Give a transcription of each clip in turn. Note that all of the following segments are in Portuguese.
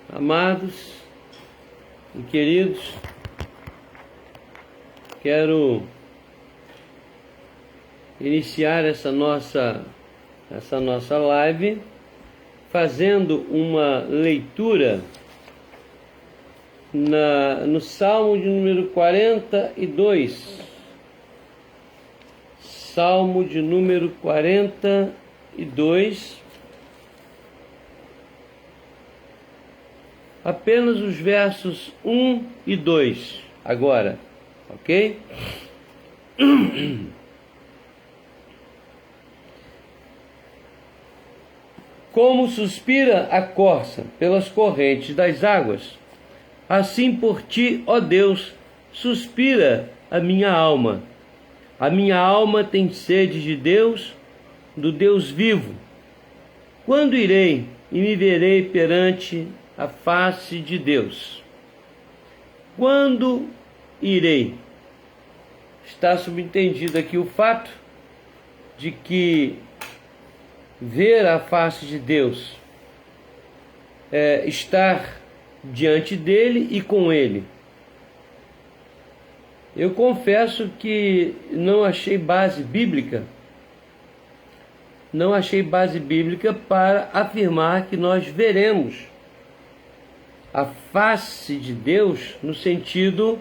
Amados e queridos, quero iniciar essa nossa live fazendo uma leitura no Salmo de número 42. Salmo de número 42. Apenas os versos 1 e 2 agora, ok? Como suspira a corça pelas correntes das águas, assim por ti, ó Deus, suspira a minha alma. A minha alma tem sede de Deus, do Deus vivo. Quando irei e me verei perante a face de Deus? Quando irei? Está subentendido aqui o fato de que ver a face de Deus é estar diante dele e com ele. Eu confesso que não achei base bíblica para afirmar que nós veremos a face de Deus no sentido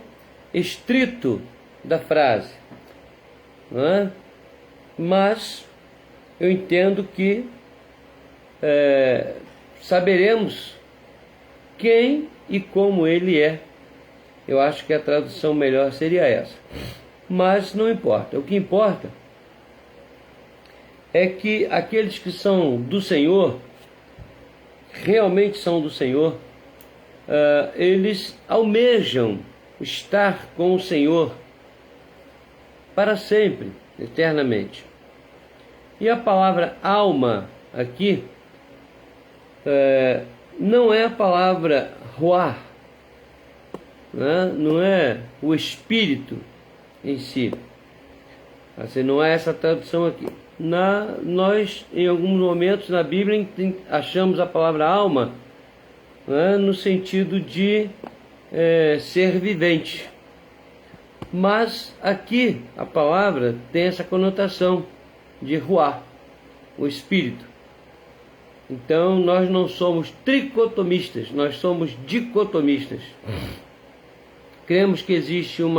estrito da frase, não é? Mas eu entendo que saberemos quem e como Ele é. Eu acho que a tradução melhor seria essa. Mas não importa. O que importa é que aqueles que são do Senhor, realmente são do Senhor, eles almejam estar com o Senhor para sempre, eternamente. E a palavra alma aqui não é a palavra ruah, não é o espírito em si. Assim, não é essa tradução aqui. Nós, em alguns momentos na Bíblia, achamos a palavra alma no sentido de ser vivente. Mas aqui a palavra tem essa conotação de ruah, o espírito. Então nós não somos tricotomistas, nós somos dicotomistas. Cremos que existe o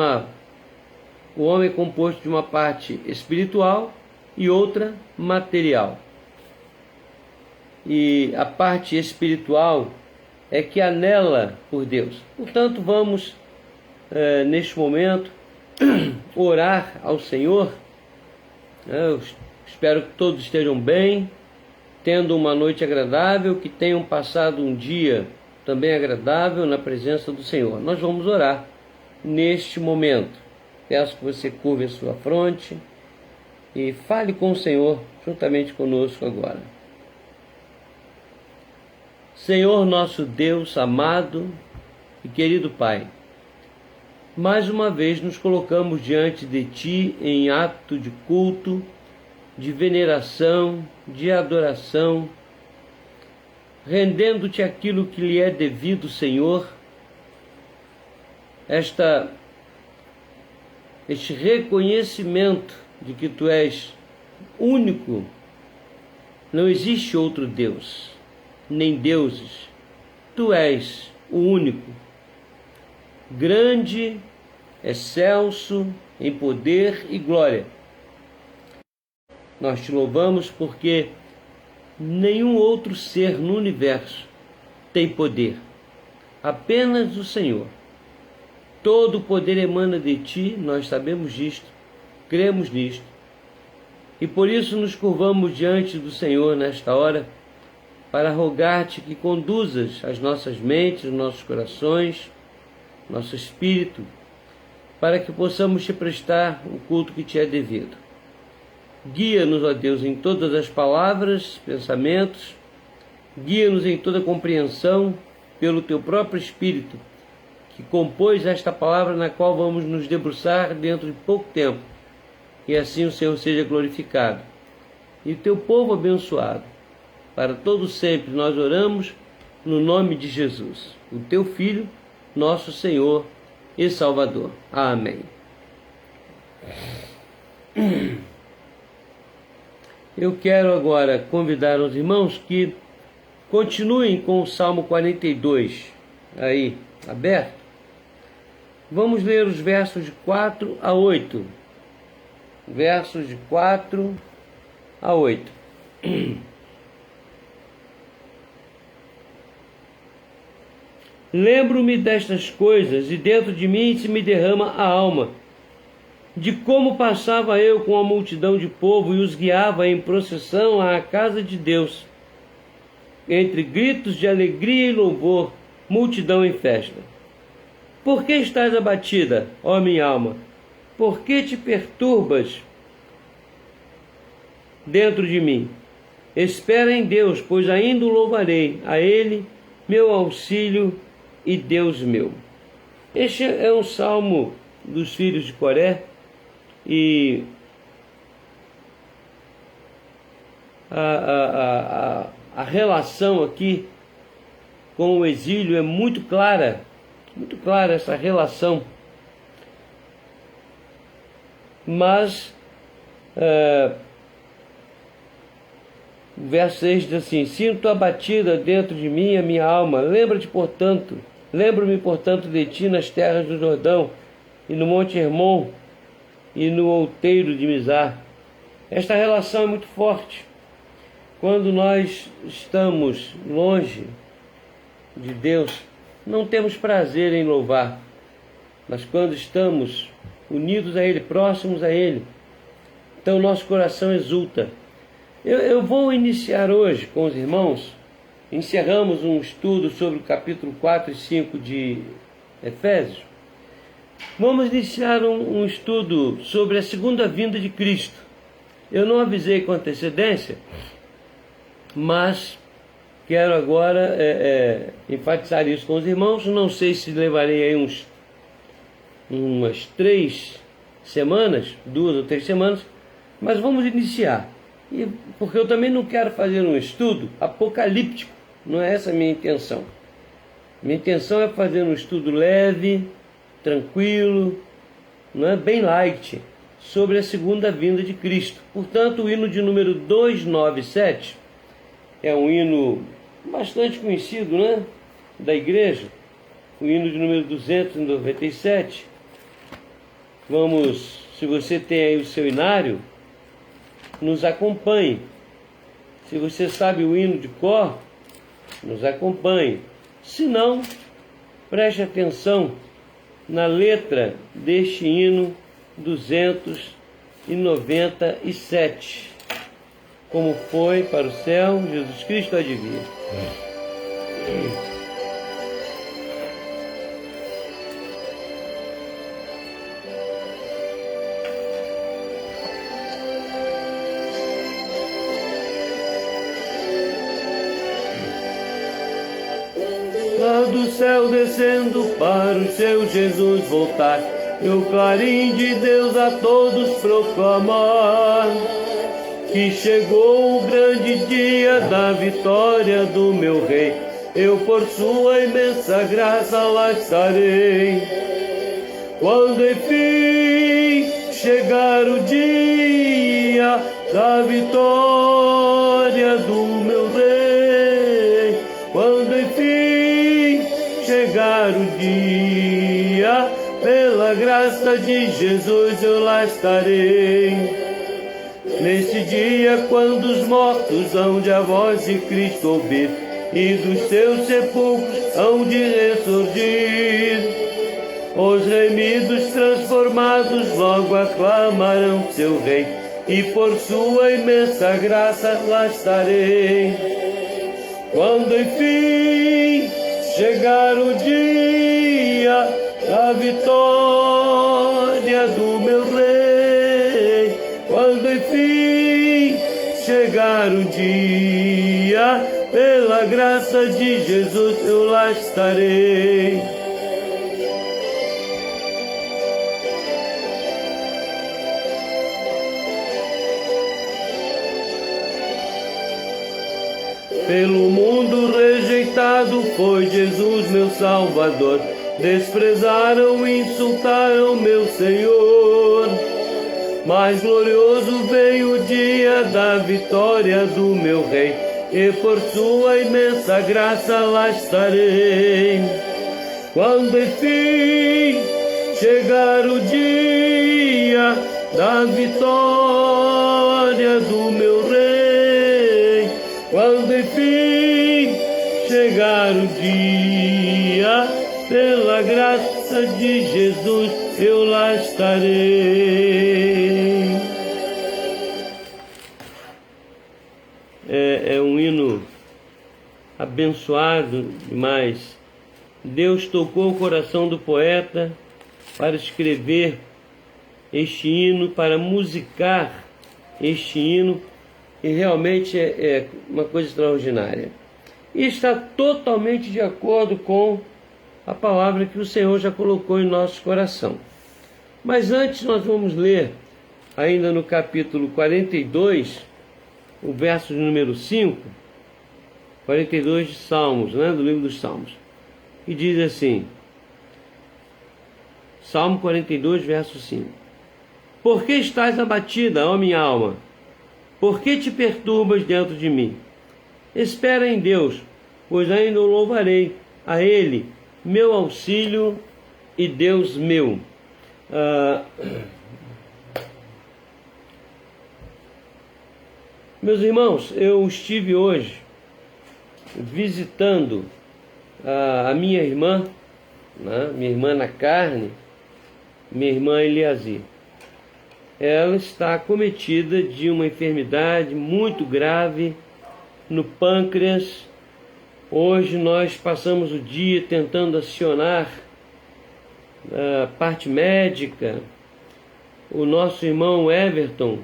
homem composto de uma parte espiritual e outra material. E a parte espiritual é que anela por Deus. Portanto, vamos, neste momento, orar ao Senhor. Eu espero que todos estejam bem, tendo uma noite agradável, que tenham passado um dia também agradável na presença do Senhor. Nós vamos orar neste momento. Peço que você curve a sua fronte e fale com o Senhor juntamente conosco agora. Senhor nosso Deus amado e querido Pai, mais uma vez nos colocamos diante de Ti em ato de culto, de veneração, de adoração, rendendo-Te aquilo que lhe é devido, Senhor, este reconhecimento de que Tu és único, não existe outro Deus, nem deuses, Tu és o único, grande, excelso em poder e glória. Nós Te louvamos porque nenhum outro ser no universo tem poder, apenas o Senhor. Todo o poder emana de Ti, nós sabemos disto, cremos nisto, e por isso nos curvamos diante do Senhor nesta hora, para rogar-Te que conduzas as nossas mentes, os nossos corações, nosso espírito, para que possamos Te prestar o culto que Te é devido. Guia-nos, ó Deus, em todas as palavras, pensamentos, guia-nos em toda compreensão pelo Teu próprio Espírito, que compôs esta palavra na qual vamos nos debruçar dentro de pouco tempo, e assim o Senhor seja glorificado. E o Teu povo abençoado. Para todo sempre nós oramos no nome de Jesus, o teu Filho, nosso Senhor e Salvador. Amém. Eu quero agora convidar os irmãos que continuem com o Salmo 42 aí aberto. Vamos ler os versos de 4 a 8. Versos de 4 a 8. Lembro-me destas coisas e dentro de mim se me derrama a alma, de como passava eu com a multidão de povo e os guiava em procissão à casa de Deus, entre gritos de alegria e louvor, multidão em festa. Por que estás abatida, ó minha alma? Por que te perturbas dentro de mim? Espera em Deus, pois ainda o louvarei, a Ele, meu auxílio e Deus meu. Este é um salmo dos filhos de Coré, e a relação aqui com o exílio é muito clara essa relação. Mas o verso 6 diz assim: sinto abatida dentro de mim a minha alma, lembro-me portanto de ti nas terras do Jordão, e no Monte Hermon, e no outeiro de Mizar. Esta relação é muito forte. Quando nós estamos longe de Deus, não temos prazer em louvar, mas quando estamos unidos a Ele, próximos a Ele, então nosso coração exulta. Eu vou iniciar hoje com os irmãos, encerramos um estudo sobre o capítulo 4 e 5 de Efésios. Vamos iniciar um estudo sobre a segunda vinda de Cristo. Eu não avisei com antecedência, mas quero agora enfatizar isso com os irmãos. Não sei se levarei aí umas 3 semanas, 2 ou 3 semanas, mas vamos iniciar. Porque eu também não quero fazer um estudo apocalíptico, não é essa a minha intenção. Minha intenção é fazer um estudo leve, tranquilo, não é? Bem light, sobre a segunda vinda de Cristo. Portanto, o hino de número 297 é um hino bastante conhecido, né, da igreja. O hino de número 297. Vamos, se você tem aí o seu hinário, nos acompanhe. Se você sabe o hino de cor, nos acompanhe. Se não, preste atenção na letra deste hino 297. Como foi para o céu, Jesus Cristo adivinha. Lá do céu descendo para o seu Jesus voltar, e o clarim de Deus a todos proclamar, que chegou o grande dia da vitória do meu Rei. Eu por sua imensa graça lá estarei. Quando enfim chegar o dia da vitória do meu Rei, quando enfim chegar o dia, pela graça de Jesus eu lá estarei. Nesse dia, quando os mortos hão de a voz de Cristo ouvir, e dos seus sepulcros hão de ressurgir, os remidos transformados logo aclamarão seu Rei, e por sua imensa graça lá estarei. Quando enfim chegar o dia da vitória do meu Rei, quando enfim chegar o dia, pela graça de Jesus eu lá estarei. Pelo mundo rejeitado pecado foi Jesus meu Salvador. Desprezaram e insultaram meu Senhor. Mas glorioso veio o dia da vitória do meu Rei, e por sua imensa graça lá estarei. Quando enfim chegar o dia da vitória do meu Rei, quando enfim chegar o dia, pela graça de Jesus eu lá estarei. É um hino abençoado demais. Deus tocou o coração do poeta para escrever este hino, para musicar este hino, e realmente é uma coisa extraordinária. E está totalmente de acordo com a palavra que o Senhor já colocou em nosso coração. Mas antes nós vamos ler, ainda no capítulo 42, o verso de número 5, 42 de Salmos, do livro dos Salmos. E diz assim, Salmo 42, verso 5. Por que estás abatida, ó minha alma? Por que te perturbas dentro de mim? Espera em Deus, pois ainda o louvarei, a Ele, meu auxílio e Deus meu. Meus irmãos, eu estive hoje visitando a minha irmã, minha irmã na carne, minha irmã Eliazir. Ela está acometida de uma enfermidade muito grave no pâncreas. Hoje nós passamos o dia tentando acionar a parte médica. O nosso irmão Everton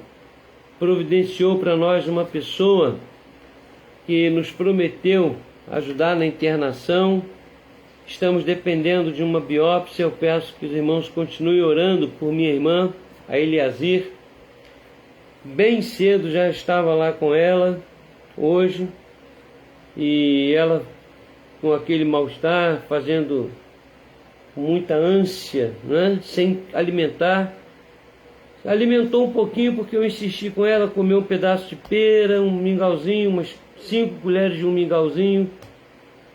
providenciou para nós uma pessoa que nos prometeu ajudar na internação. Estamos dependendo de uma biópsia. Eu peço que os irmãos continuem orando por minha irmã, a Eliazir. Bem cedo já estava lá com ela hoje, e ela com aquele mal-estar, fazendo muita ânsia, sem alimentar. Alimentou um pouquinho porque eu insisti com ela, comeu um pedaço de pera, um mingauzinho, umas 5 colheres de um mingauzinho,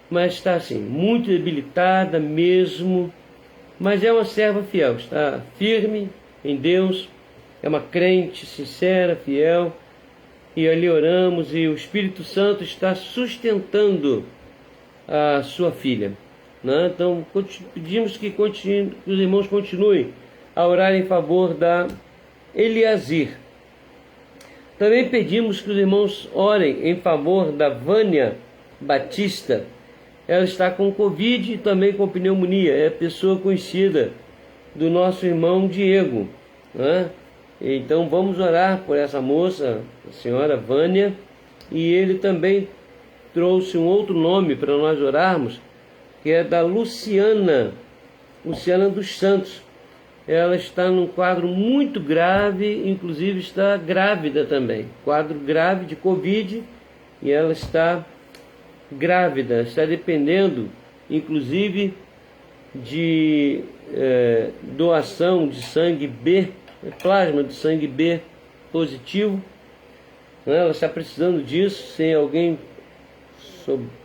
mas está assim, muito debilitada mesmo, mas é uma serva fiel, está firme em Deus, é uma crente sincera, fiel, e ali oramos, e o Espírito Santo está sustentando a sua filha, Então pedimos que os irmãos continuem a orar em favor da Eliazir. Também pedimos que os irmãos orem em favor da Vânia Batista. Ela está com Covid e também com pneumonia. É pessoa conhecida do nosso irmão Diego, Então vamos orar por essa moça, a senhora Vânia. E ele também trouxe um outro nome para nós orarmos, que é da Luciana dos Santos. Ela está num quadro muito grave, inclusive está grávida também. Quadro grave de Covid, e ela está grávida, está dependendo, inclusive, de doação de sangue B, plasma de sangue B positivo. Ela está precisando disso. Se alguém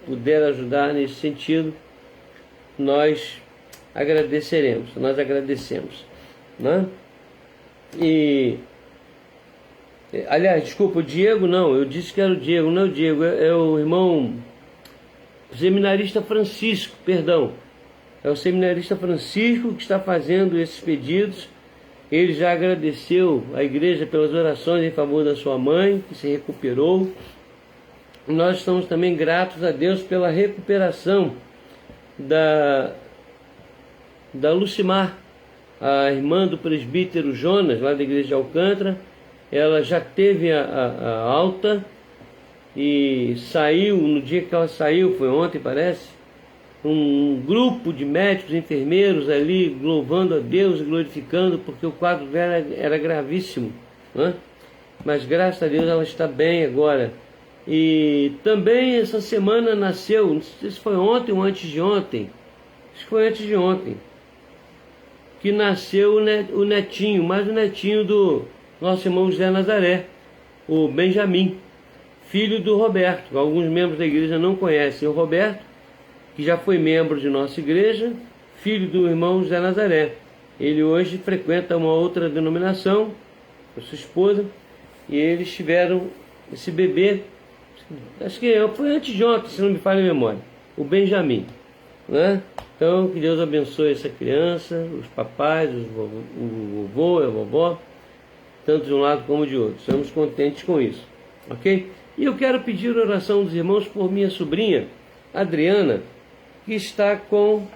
puder ajudar nesse sentido, nós agradecemos. E aliás, desculpa, o Diego não, eu disse que era o Diego, não é o Diego, é o irmão seminarista Francisco, perdão. É o seminarista Francisco que está fazendo esses pedidos. Ele já agradeceu à igreja pelas orações em favor da sua mãe, que se recuperou. Nós estamos também gratos a Deus pela recuperação da Lucimar, a irmã do presbítero Jonas, lá da igreja de Alcântara. Ela já teve a alta e saiu, no dia que ela saiu, foi ontem parece, um grupo de médicos, enfermeiros ali louvando a Deus, glorificando, porque o quadro dela era gravíssimo, Mas graças a Deus ela está bem agora. E também essa semana nasceu, não sei se foi ontem ou antes de ontem, acho que foi antes de ontem, que nasceu o netinho, mais o netinho do nosso irmão José Nazaré, o Benjamin, filho do Roberto. Alguns membros da igreja não conhecem o Roberto, que já foi membro de nossa igreja, filho do irmão José Nazaré. Ele hoje frequenta uma outra denominação, com sua esposa, e eles tiveram esse bebê, acho que foi antes de ontem, se não me falha a memória, o Benjamin, né? Então, que Deus abençoe essa criança, os papais, o vovô, a vovó, tanto de um lado como de outro. Estamos contentes com isso, ok? E eu quero pedir a oração dos irmãos por minha sobrinha, Adriana, que está com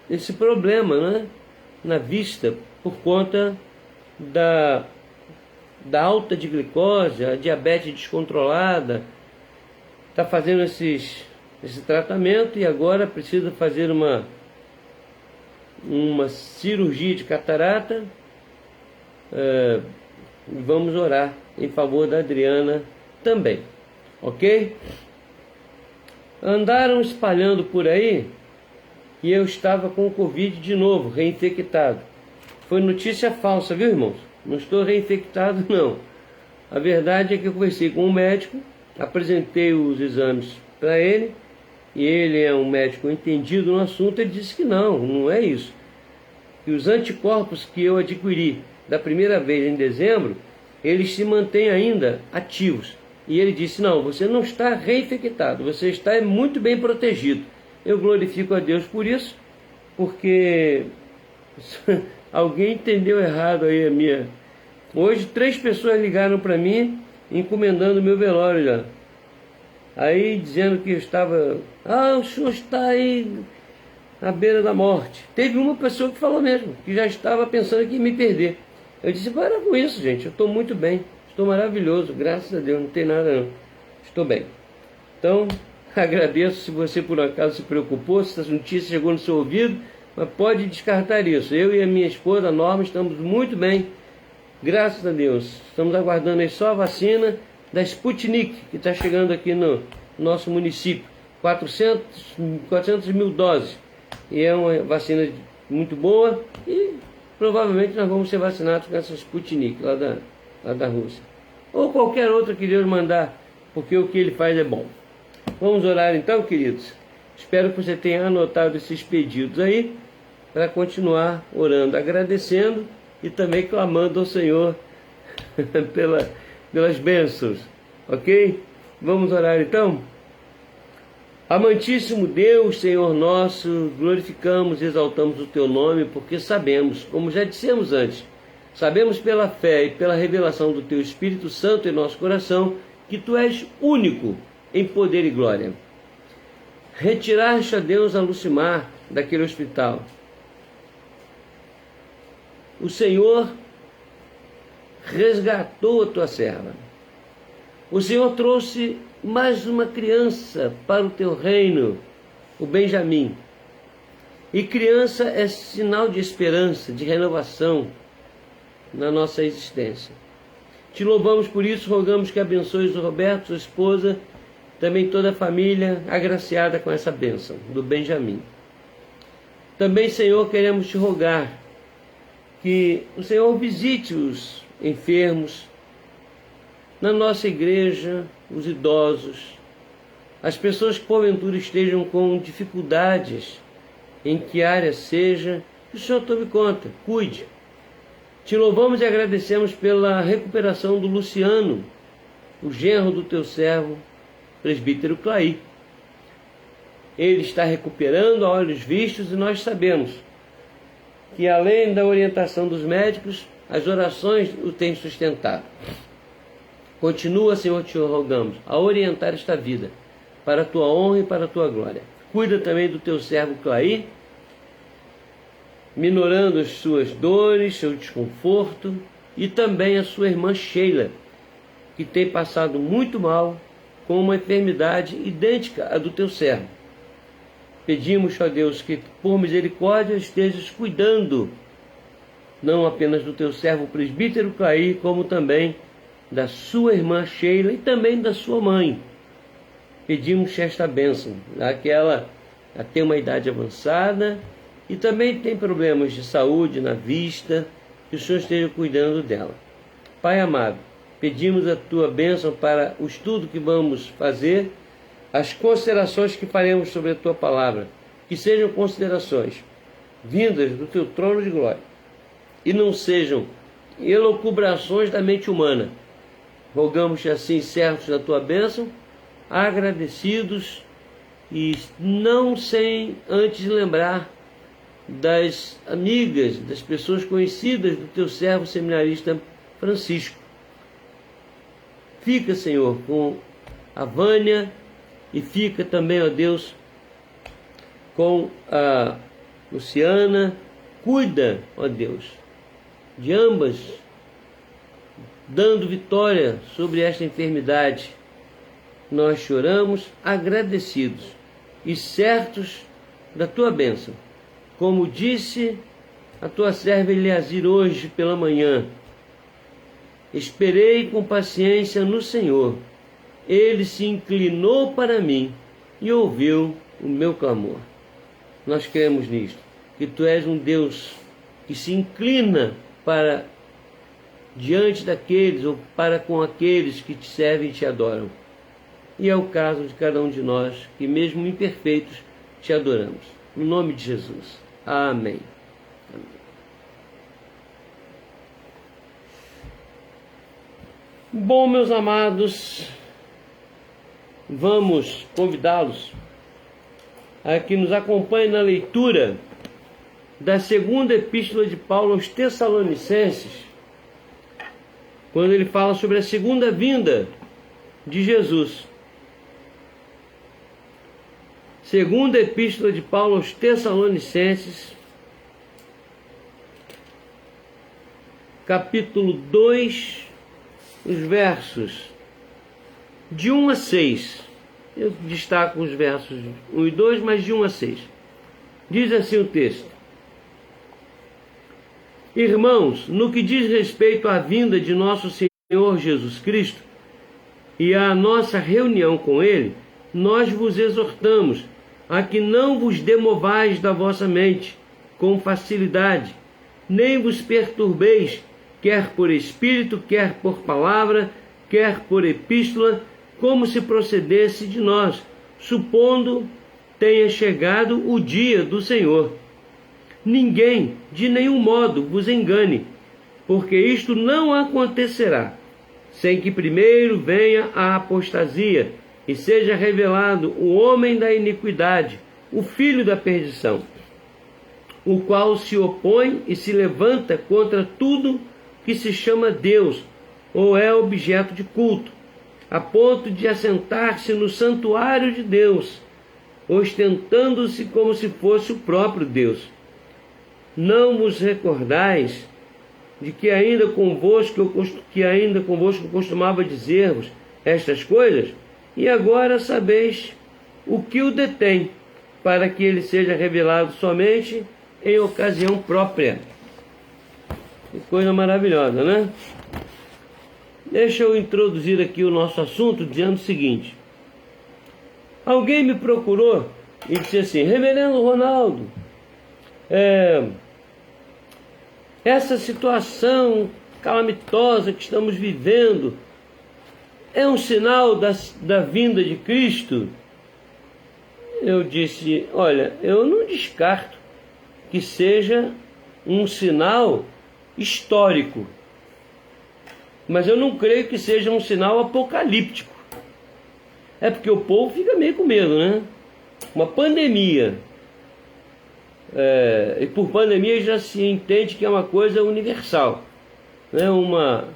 esse problema, né, na vista, por conta da alta de glicose, a diabetes descontrolada. Está fazendo esse tratamento e agora precisa fazer uma cirurgia de catarata. Vamos orar em favor da Adriana também, ok? Andaram espalhando por aí que eu estava com o Covid de novo, reinfectado. Foi notícia falsa, viu, irmãos? Não estou reinfectado, não. A verdade é que eu conversei com um médico, apresentei os exames para ele, e ele é um médico entendido no assunto. Ele disse que não é isso. Que os anticorpos que eu adquiri da primeira vez em dezembro, eles se mantêm ainda ativos. E ele disse: não, você não está reinfectado, você está muito bem protegido. Eu glorifico a Deus por isso, porque alguém entendeu errado aí a minha. Hoje 3 pessoas ligaram para mim encomendando meu velório já. Aí dizendo que eu estava, o senhor está aí à beira da morte. Teve uma pessoa que falou mesmo, que já estava pensando que ia me perder. Eu disse: para com isso, gente, eu estou muito bem, estou maravilhoso, graças a Deus, não tem nada não, estou bem. Então, agradeço se você por acaso se preocupou, se essa notícia chegou no seu ouvido, mas pode descartar isso. Eu e a minha esposa, a Norma, estamos muito bem, graças a Deus. Estamos aguardando aí só a vacina da Sputnik, que está chegando aqui no nosso município, 400 mil doses, e é uma vacina muito boa, e provavelmente nós vamos ser vacinados com essa Sputnik lá da Rússia, ou qualquer outra que Deus mandar, porque o que ele faz é bom. Vamos orar então, queridos. Espero que você tenha anotado esses pedidos aí, para continuar orando, agradecendo e também clamando ao Senhor pelas bênçãos, ok? Vamos orar então? Amantíssimo Deus, Senhor nosso, glorificamos e exaltamos o Teu nome, porque sabemos, como já dissemos antes, sabemos pela fé e pela revelação do Teu Espírito Santo em nosso coração, que Tu és único em poder e glória. Retiraste a Deus a Lucimar daquele hospital. O Senhor resgatou a Tua serva. O Senhor trouxe mais uma criança para o Teu reino, o Benjamin. E criança é sinal de esperança, de renovação na nossa existência. Te louvamos por isso, rogamos que abençoes o Roberto, sua esposa, também toda a família agraciada com essa bênção do Benjamin. Também, Senhor, queremos te rogar que o Senhor visite os enfermos na nossa igreja, os idosos, as pessoas que porventura estejam com dificuldades, em que área seja, que o Senhor tome conta, cuide. Te louvamos e agradecemos pela recuperação do Luciano, o genro do teu servo, presbítero Clay. Ele está recuperando a olhos vistos, e nós sabemos que, além da orientação dos médicos, as orações o têm sustentado. Continua, Senhor, te rogamos, a orientar esta vida para a tua honra e para a tua glória. Cuida também do teu servo Clay, minorando as suas dores, seu desconforto, e também a sua irmã Sheila, que tem passado muito mal com uma enfermidade idêntica à do teu servo. Pedimos, ó Deus, que por misericórdia estejas cuidando, não apenas do teu servo presbítero Clay, como também da sua irmã Sheila e também da sua mãe. Pedimos esta bênção, aquela ela tem uma idade avançada e também tem problemas de saúde na vista, que o Senhor esteja cuidando dela. Pai amado, pedimos a tua bênção para o estudo que vamos fazer, as considerações que faremos sobre a tua palavra, que sejam considerações vindas do teu trono de glória e não sejam elucubrações da mente humana. Rogamos-te assim, certos da tua bênção, agradecidos e não sem antes lembrar das amigas, das pessoas conhecidas do teu servo seminarista Francisco. Fica, Senhor, com a Vânia e fica também, ó Deus, com a Luciana. Cuida, ó Deus, de ambas, dando vitória sobre esta enfermidade. Nós choramos agradecidos e certos da tua bênção. Como disse a tua serva Eliazir hoje pela manhã, esperei com paciência no Senhor. Ele se inclinou para mim e ouviu o meu clamor. Nós cremos nisto, que tu és um Deus que se inclina para diante daqueles ou para com aqueles que te servem e te adoram. E é o caso de cada um de nós, que mesmo imperfeitos, te adoramos. No nome de Jesus. Amém. Amém. Bom, meus amados, vamos convidá-los a que nos acompanhem na leitura da segunda epístola de Paulo aos Tessalonicenses, quando ele fala sobre a segunda vinda de Jesus. Segunda epístola de Paulo aos Tessalonicenses, capítulo 2, os versos de 1 a 6. Eu destaco os versos 1 e 2, mas de 1 a 6. Diz assim o texto: Irmãos, no que diz respeito à vinda de nosso Senhor Jesus Cristo e à nossa reunião com Ele, nós vos exortamos a que não vos demovais da vossa mente com facilidade, nem vos perturbeis, quer por espírito, quer por palavra, quer por epístola, como se procedesse de nós, supondo tenha chegado o dia do Senhor. Ninguém, de nenhum modo, vos engane, porque isto não acontecerá, sem que primeiro venha a apostasia, e seja revelado o homem da iniquidade, o filho da perdição, o qual se opõe e se levanta contra tudo que se chama Deus, ou é objeto de culto, a ponto de assentar-se no santuário de Deus, ostentando-se como se fosse o próprio Deus. Não vos recordais de que ainda convosco eu costumava dizer-vos estas coisas? E agora sabeis o que o detém, para que ele seja revelado somente em ocasião própria. Que coisa maravilhosa, né? Deixa eu introduzir aqui o nosso assunto dizendo o seguinte. Alguém me procurou e disse assim: Reverendo Ronaldo, essa situação calamitosa que estamos vivendo é um sinal da vinda de Cristo? Eu disse: olha, eu não descarto que seja um sinal histórico, mas eu não creio que seja um sinal apocalíptico. É porque o povo fica meio com medo, né? Uma pandemia, e por pandemia já se entende que é uma coisa universal, né? Uma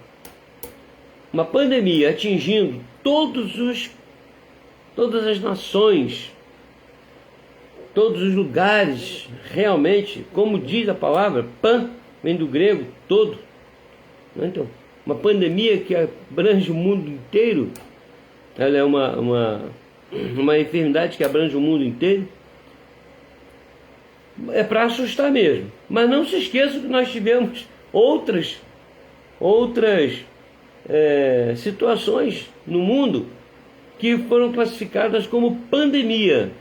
pandemia atingindo todas as nações, todos os lugares, realmente, como diz a palavra, pan, vem do grego, todo. Então, uma pandemia que abrange o mundo inteiro, ela é uma enfermidade que abrange o mundo inteiro, é para assustar mesmo. Mas não se esqueça que nós tivemos outras situações no mundo que foram classificadas como pandemia,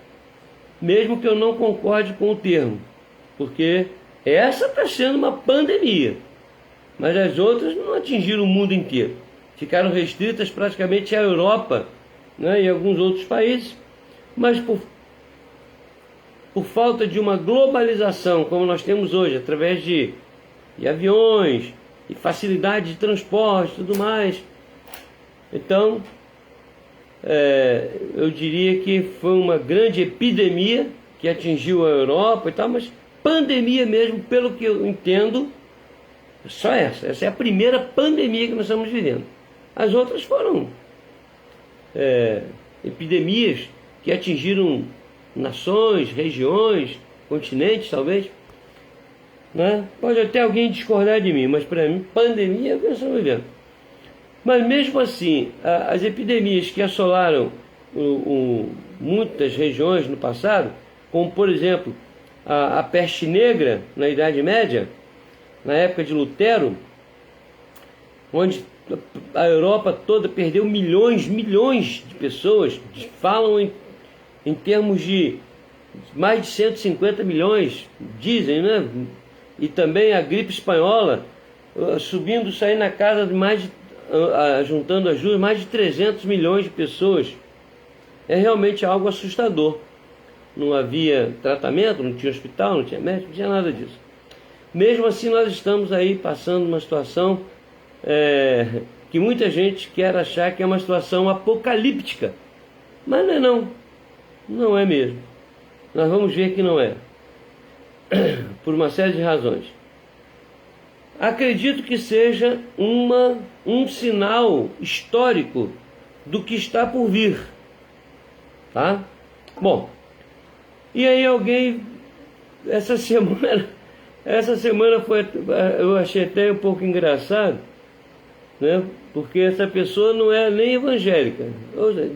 mesmo que eu não concorde com o termo, porque essa está sendo uma pandemia, mas as outras não atingiram o mundo inteiro, ficaram restritas praticamente à Europa, né, e alguns outros países, mas por falta de uma globalização como nós temos hoje, através de aviões e facilidade de transporte e tudo mais. Então, eu diria que foi uma grande epidemia que atingiu a Europa e tal, mas pandemia mesmo, pelo que eu entendo, só essa. Essa é a primeira pandemia que nós estamos vivendo. As outras foram epidemias que atingiram nações, regiões, continentes talvez, né? Pode até alguém discordar de mim, mas para mim pandemia é o que nós estamos vivendo. Mas mesmo assim, as epidemias que assolaram muitas regiões no passado, como por exemplo a peste negra na Idade Média, na época de Lutero, onde a Europa toda perdeu milhões de pessoas, falam em termos de mais de 150 milhões, dizem, né? E também a gripe espanhola, subindo, saindo na casa de juntando as duas, mais de 300 milhões de pessoas. É realmente algo assustador. Não havia tratamento, não tinha hospital, não tinha médico, não tinha nada disso. Mesmo assim, nós estamos aí passando uma situação que muita gente quer achar que é uma situação apocalíptica. Mas não é não. Não é mesmo. Nós vamos ver que não é. Por uma série de razões. Acredito que seja um sinal histórico do que está por vir. Tá? Bom, e aí alguém, essa semana foi, eu achei até um pouco engraçado, né? Porque essa pessoa não é nem evangélica,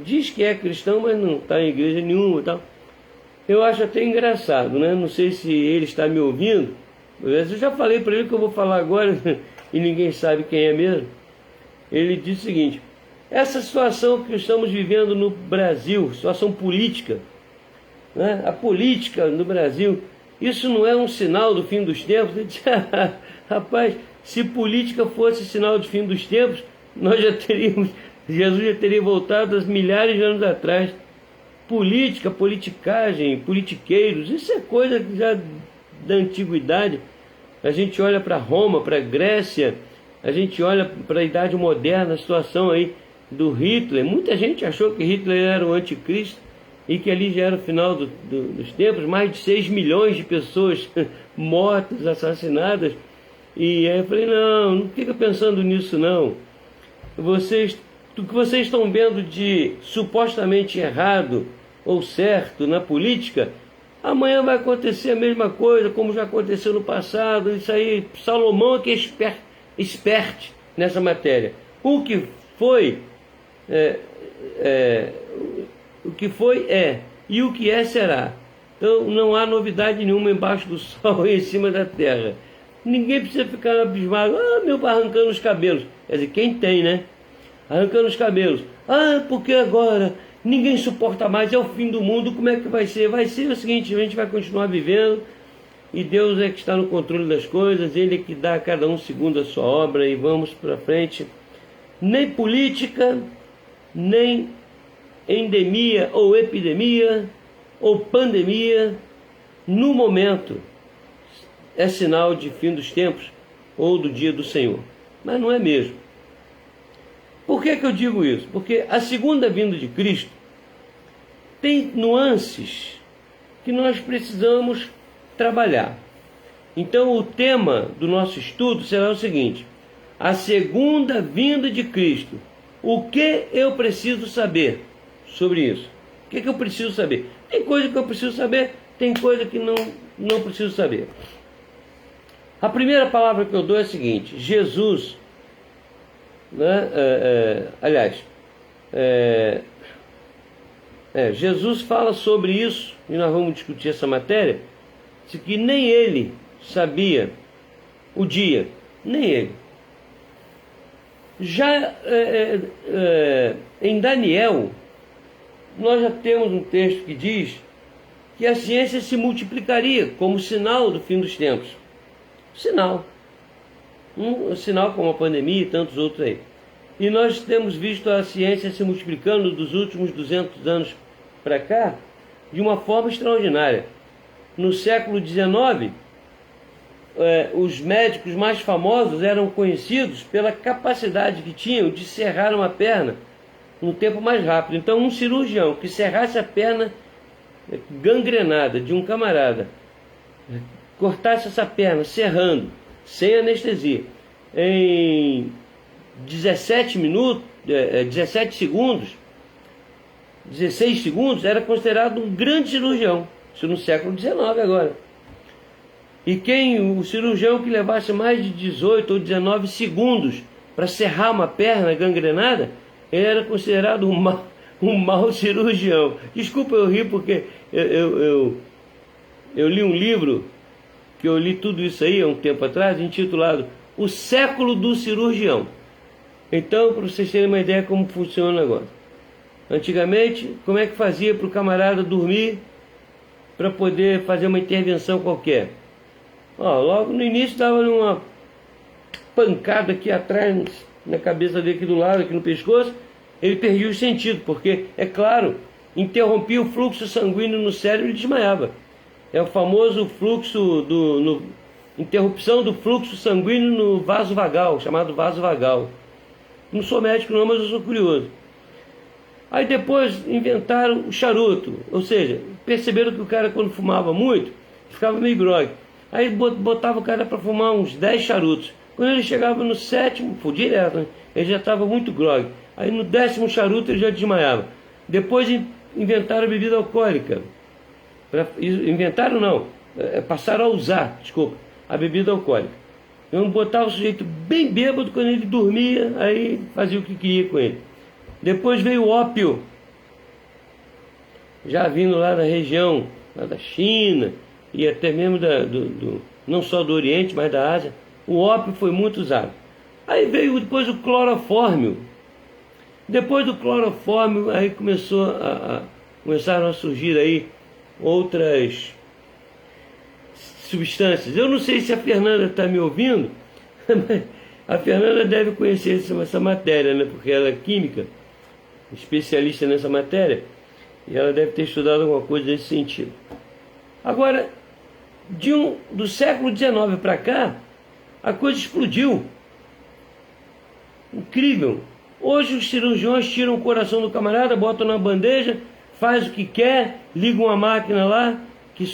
diz que é cristão, mas não está em igreja nenhuma e tal. Eu acho até engraçado, né? Não sei se ele está me ouvindo. Eu já falei para ele que eu vou falar agora e ninguém sabe quem é mesmo. Ele diz o seguinte: essa situação que estamos vivendo no Brasil, situação política, né? A política no Brasil, isso não é um sinal do fim dos tempos? Ele disse, rapaz, se política fosse sinal de fim dos tempos, Jesus já teria voltado há milhares de anos atrás. Política, politicagem, politiqueiros, isso é coisa já da antiguidade. A gente olha para Roma, para Grécia, a gente olha para a Idade Moderna, a situação aí do Hitler. Muita gente achou que Hitler era o anticristo e que ali já era o final dos tempos, mais de 6 milhões de pessoas mortas, assassinadas. E aí eu falei, não fica pensando nisso não. O que vocês estão vendo de supostamente errado ou certo na política, amanhã vai acontecer a mesma coisa, como já aconteceu no passado. Isso aí, Salomão é que é expert nessa matéria. O que foi e o que é será. Então não há novidade nenhuma embaixo do sol e em cima da terra. Ninguém precisa ficar abismado, arrancando os cabelos. Quer dizer, quem tem, né? Arrancando os cabelos. Porque agora ninguém suporta mais, é o fim do mundo, como é que vai ser? Vai ser o seguinte, a gente vai continuar vivendo e Deus é que está no controle das coisas, Ele é que dá a cada um segundo a sua obra e vamos para frente. Nem política, nem endemia ou epidemia ou pandemia, no momento, é sinal de fim dos tempos ou do dia do Senhor. Mas não é mesmo. Por que eu digo isso? Porque a segunda vinda de Cristo tem nuances que nós precisamos trabalhar. Então o tema do nosso estudo será o seguinte: a segunda vinda de Cristo. O que eu preciso saber sobre isso? O que eu preciso saber? Tem coisa que eu preciso saber, tem coisa que não preciso saber. A primeira palavra que eu dou é a seguinte: Jesus, né, Jesus fala sobre isso, e nós vamos discutir essa matéria, de que nem ele sabia o dia, nem ele. Já em Daniel, nós já temos um texto que diz que a ciência se multiplicaria como sinal do fim dos tempos. Sinal. Um sinal como a pandemia e tantos outros aí. E nós temos visto a ciência se multiplicando dos últimos 200 anos para cá de uma forma extraordinária. No século XIX, os médicos mais famosos eram conhecidos pela capacidade que tinham de serrar uma perna num tempo mais rápido. Então, um cirurgião que serrasse a perna gangrenada de um camarada, cortasse essa perna serrando, sem anestesia, em 17 minutos, 17 segundos, 16 segundos, era considerado um grande cirurgião. Isso no século XIX agora. E o cirurgião que levasse mais de 18 ou 19 segundos para serrar uma perna gangrenada, ele era considerado um mau cirurgião. Desculpa eu rir porque eu li um livro, que eu li tudo isso aí há um tempo atrás, intitulado O Século do Cirurgião. Então, para vocês terem uma ideia como funciona o negócio. Antigamente, como é que fazia para o camarada dormir para poder fazer uma intervenção qualquer? Logo no início dava uma pancada aqui atrás, na cabeça dele, aqui do lado, aqui no pescoço, ele perdia os sentidos, porque, é claro, interrompia o fluxo sanguíneo no cérebro e ele desmaiava. É o famoso interrupção do fluxo sanguíneo no vaso vagal, chamado vaso vagal. Não sou médico não, mas eu sou curioso. Aí depois inventaram o charuto, ou seja, perceberam que o cara quando fumava muito, ficava meio grogue. Aí botava o cara para fumar uns 10 charutos. Quando ele chegava no 7º, foi direto, né? Ele já estava muito grogue. Aí no 10º charuto ele já desmaiava. Depois inventaram a bebida alcoólica. Inventaram não, passaram a usar, a bebida alcoólica. Eu botava o sujeito bem bêbado, quando ele dormia, aí fazia o que queria com ele. Depois veio o ópio, já vindo lá da região, lá da China, e até mesmo não só do Oriente, mas da Ásia. O ópio foi muito usado. Aí veio depois o clorofórmio. Depois do clorofórmio, aí começaram a surgir aí outras substâncias. Eu não sei se a Fernanda está me ouvindo, mas a Fernanda deve conhecer essa matéria, né? Porque ela é química, especialista nessa matéria, e ela deve ter estudado alguma coisa nesse sentido. Agora, do século XIX para cá, a coisa explodiu. Incrível. Hoje os cirurgiões tiram o coração do camarada, botam na bandeja, faz o que quer, liga uma máquina lá que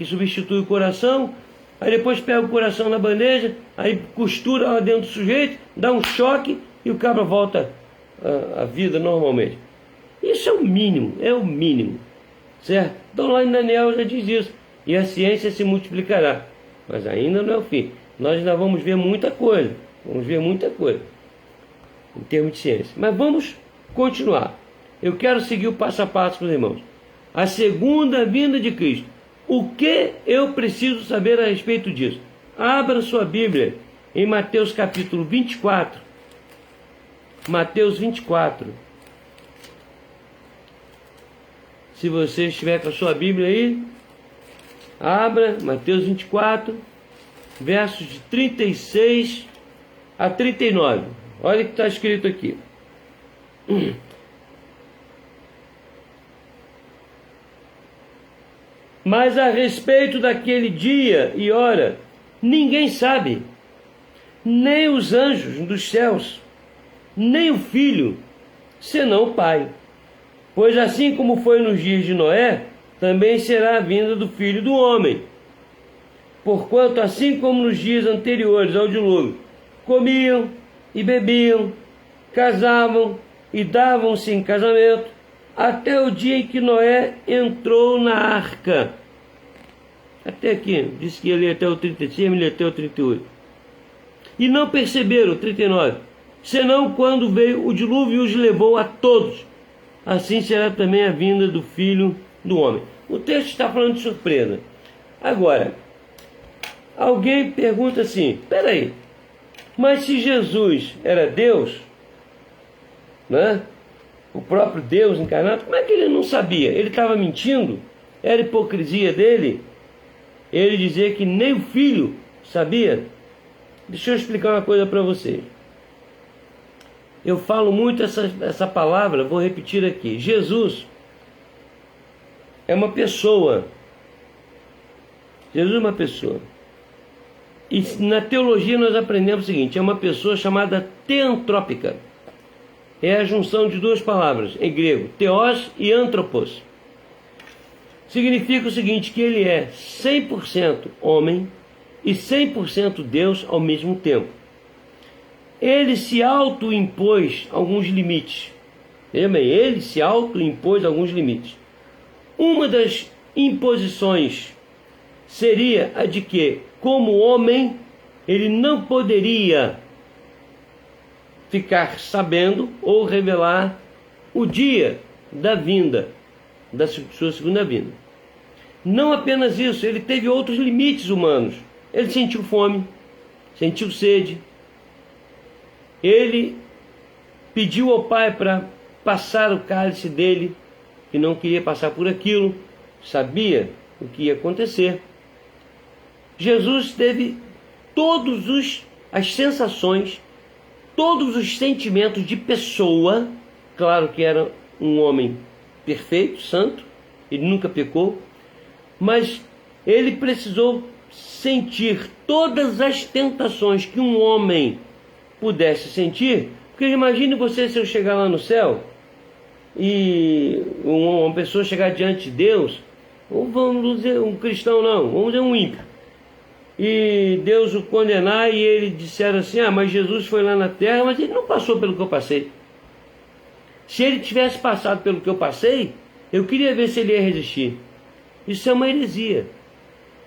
substitui o coração, aí depois pega o coração na bandeja, aí costura lá dentro do sujeito, dá um choque e o cabra volta à vida normalmente. Isso é o mínimo, certo? Então lá em Daniel já diz isso, e a ciência se multiplicará, mas ainda não é o fim. Nós ainda vamos ver muita coisa, em termos de ciência. Mas vamos continuar. Eu quero seguir o passo a passo com os irmãos. A segunda vinda de Cristo. O que eu preciso saber a respeito disso? Abra sua Bíblia em Mateus capítulo 24. Mateus 24. Se você estiver com a sua Bíblia aí, abra Mateus 24, versos de 36 a 39. Olha o que está escrito aqui. Mas a respeito daquele dia e hora, ninguém sabe, nem os anjos dos céus, nem o Filho, senão o Pai. Pois assim como foi nos dias de Noé, também será a vinda do Filho do Homem. Porquanto, assim como nos dias anteriores ao dilúvio, comiam e bebiam, casavam e davam-se em casamento, até o dia em que Noé entrou na arca. Até aqui, disse que ia ler até o 36, ele ia até o 38. E não perceberam, o 39, senão quando veio o dilúvio e os levou a todos. Assim será também a vinda do Filho do Homem. O texto está falando de surpresa. Agora, alguém pergunta assim, peraí, Mas se Jesus era Deus, né? O próprio Deus encarnado, como é que ele não sabia? Ele estava mentindo? Era hipocrisia dele? Ele dizer que nem o filho sabia? Deixa eu explicar uma coisa para vocês. Eu falo muito essa palavra, vou repetir aqui. Jesus é uma pessoa. Jesus é uma pessoa. E na teologia nós aprendemos o seguinte: é uma pessoa chamada teantrópica. É a junção de duas palavras em grego, theos e anthropos. Significa o seguinte, que ele é 100% homem e 100% Deus ao mesmo tempo. Ele se autoimpôs alguns limites. Veja bem, ele se autoimpôs alguns limites. Uma das imposições seria a de que, como homem, ele não poderia ficar sabendo ou revelar o dia da vinda, da sua segunda vinda. Não apenas isso, ele teve outros limites humanos. Ele sentiu fome, sentiu sede. Ele pediu ao Pai para passar o cálice dele, que não queria passar por aquilo, sabia o que ia acontecer. Jesus teve todas as sensações, todos os sentimentos de pessoa. Claro que era um homem perfeito, santo, ele nunca pecou, mas ele precisou sentir todas as tentações que um homem pudesse sentir. Porque imagine você, se eu chegar lá no céu e uma pessoa chegar diante de Deus, ou vamos dizer um cristão, não, vamos dizer um ímpio, e Deus o condenar e ele disser assim: ah, mas Jesus foi lá na terra, mas ele não passou pelo que eu passei. Se ele tivesse passado pelo que eu passei, eu queria ver se ele ia resistir. Isso é uma heresia.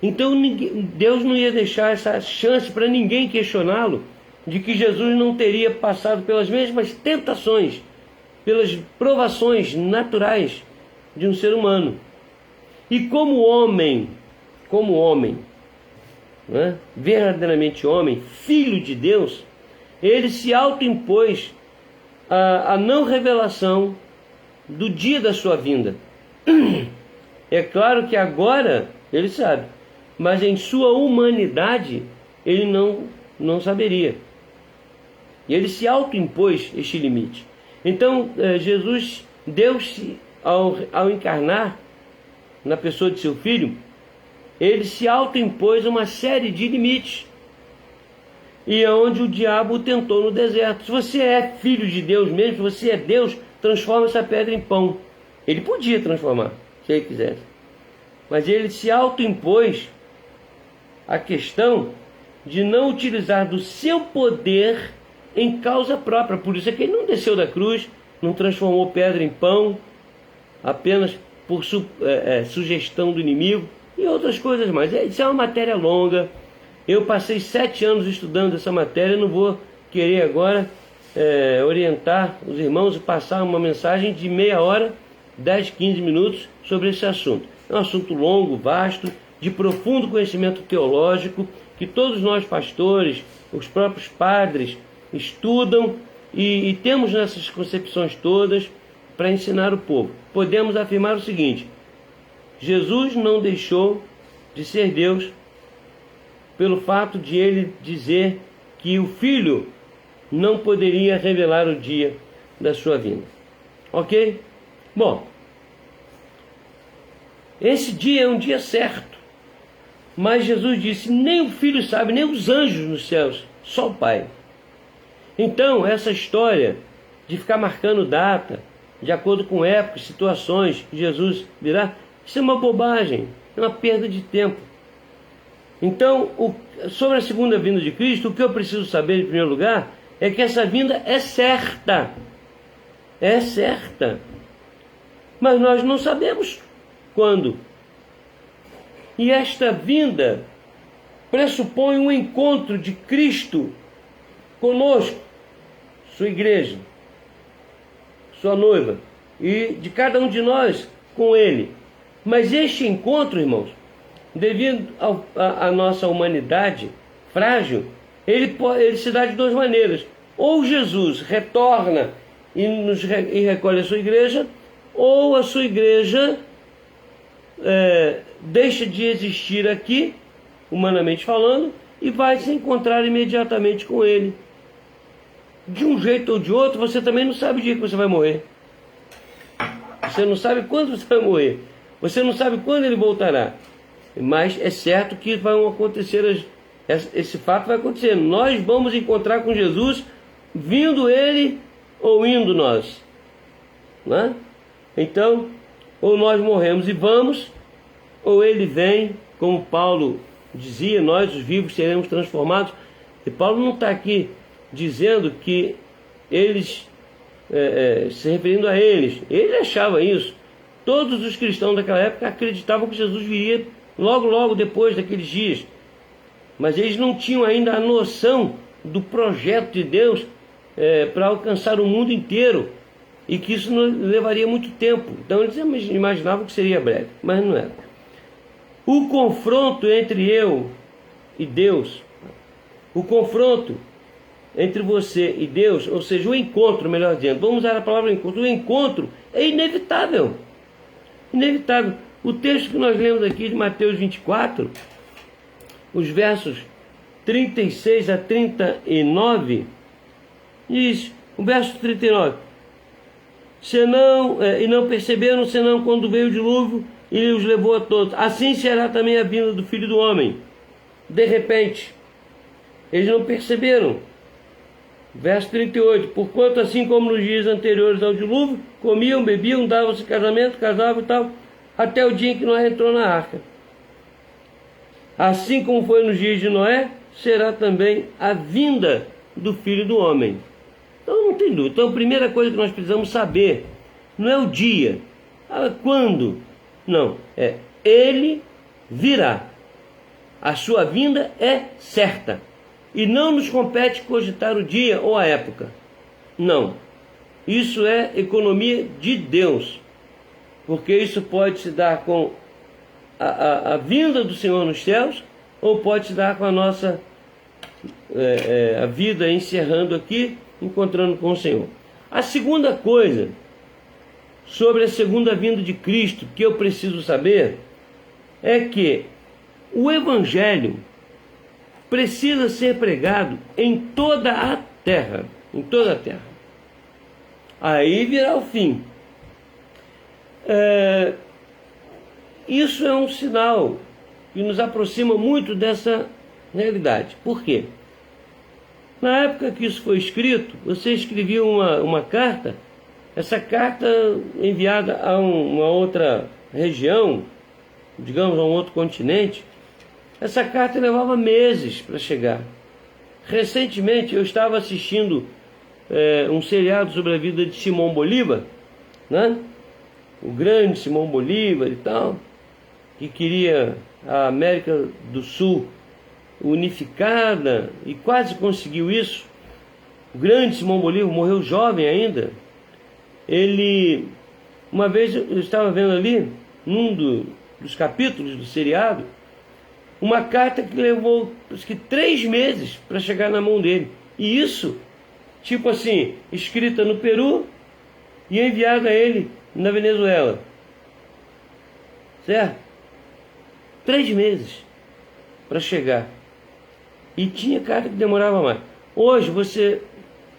Então Deus não ia deixar essa chance para ninguém questioná-lo de que Jesus não teria passado pelas mesmas tentações, pelas provações naturais de um ser humano. E como homem, né, verdadeiramente homem, filho de Deus, ele se autoimpôs a não revelação do dia da sua vinda. É claro que agora ele sabe, mas em sua humanidade ele não saberia. E ele se autoimpôs este limite. Então Jesus, Deus, ao encarnar na pessoa de seu filho, ele se autoimpôs uma série de limites. E é onde o diabo o tentou no deserto. Se você é filho de Deus mesmo, se você é Deus, transforma essa pedra em pão. Ele podia transformar, se ele quisesse. Mas ele se autoimpôs a questão de não utilizar do seu poder em causa própria. Por isso é que ele não desceu da cruz, não transformou pedra em pão, apenas por sugestão do inimigo e outras coisas mais. Isso é uma matéria longa. Eu passei 7 anos estudando essa matéria, não vou querer agora orientar os irmãos e passar uma mensagem de meia hora, 10, 15 minutos sobre esse assunto. É um assunto longo, vasto, de profundo conhecimento teológico, que todos nós pastores, os próprios padres, estudam e temos nessas concepções todas para ensinar o povo. Podemos afirmar o seguinte: Jesus não deixou de ser Deus pelo fato de ele dizer que o Filho não poderia revelar o dia da sua vinda. Ok? Bom, esse dia é um dia certo, mas Jesus disse: nem o Filho sabe, nem os anjos nos céus, só o Pai. Então, essa história de ficar marcando data, de acordo com épocas, situações, que Jesus virá, isso é uma bobagem, é uma perda de tempo. Então, sobre a segunda vinda de Cristo, o que eu preciso saber em primeiro lugar é que essa vinda é certa. É certa. Mas nós não sabemos quando. E esta vinda pressupõe um encontro de Cristo conosco, sua igreja, sua noiva, e de cada um de nós com Ele. Mas este encontro, irmãos, devido à nossa humanidade frágil, ele se dá de duas maneiras. Ou Jesus retorna e recolhe a sua igreja, ou a sua igreja deixa de existir aqui, humanamente falando, e vai se encontrar imediatamente com ele. De um jeito ou de outro, você também não sabe o dia que você vai morrer. Você não sabe quando você vai morrer. Você não sabe quando ele voltará. Mas é certo que vão acontecer, esse fato vai acontecer. Nós vamos encontrar com Jesus, vindo ele ou indo nós. Né? Então, ou nós morremos e vamos, ou ele vem, como Paulo dizia, nós os vivos seremos transformados. E Paulo não está aqui dizendo que eles, se referindo a eles, ele achava isso. Todos os cristãos daquela época acreditavam que Jesus viria logo depois daqueles dias. Mas eles não tinham ainda a noção do projeto de Deus para alcançar o mundo inteiro, e que isso levaria muito tempo. Então eles imaginavam que seria breve, mas não era. O confronto entre eu e Deus, o confronto entre você e Deus, ou seja, o encontro, melhor dizendo, vamos usar a palavra encontro, o encontro é inevitável. Inevitável. O texto que nós lemos aqui de Mateus 24, os versos 36 a 39, diz, o verso 39, e não perceberam, senão quando veio o dilúvio e os levou a todos. Assim será também a vinda do Filho do Homem. De repente, eles não perceberam. Verso 38, porquanto assim como nos dias anteriores ao dilúvio, comiam, bebiam, davam-se casamento, casavam e tal, até o dia em que Noé entrou na arca. Assim como foi nos dias de Noé, será também a vinda do Filho do Homem. Então não tem dúvida. Então a primeira coisa que nós precisamos saber não é o dia, quando, não, ele virá. A sua vinda é certa. E não nos compete cogitar o dia ou a época. Não. Isso é economia de Deus. Porque isso pode se dar com a vinda do Senhor nos céus, ou pode se dar com a nossa a vida encerrando aqui, encontrando com o Senhor. A segunda coisa sobre a segunda vinda de Cristo que eu preciso saber é que o Evangelho precisa ser pregado em toda a terra. Em toda a terra. Aí virá o fim. Isso é um sinal que nos aproxima muito dessa realidade. Por quê? Na época que isso foi escrito, você escrevia uma carta, essa carta enviada a uma outra região, digamos a um outro continente, essa carta levava meses para chegar. Recentemente eu estava assistindo um seriado sobre a vida de Simão Bolívar, né? O grande Simão Bolívar e tal, que queria a América do Sul unificada e quase conseguiu isso. O grande Simão Bolívar morreu jovem ainda. Ele, uma vez eu estava vendo ali, num dos capítulos do seriado, uma carta que levou acho que 3 meses para chegar na mão dele. E isso, tipo assim, escrita no Peru e enviada a ele na Venezuela. Certo? 3 meses para chegar. E tinha carta que demorava mais. Hoje você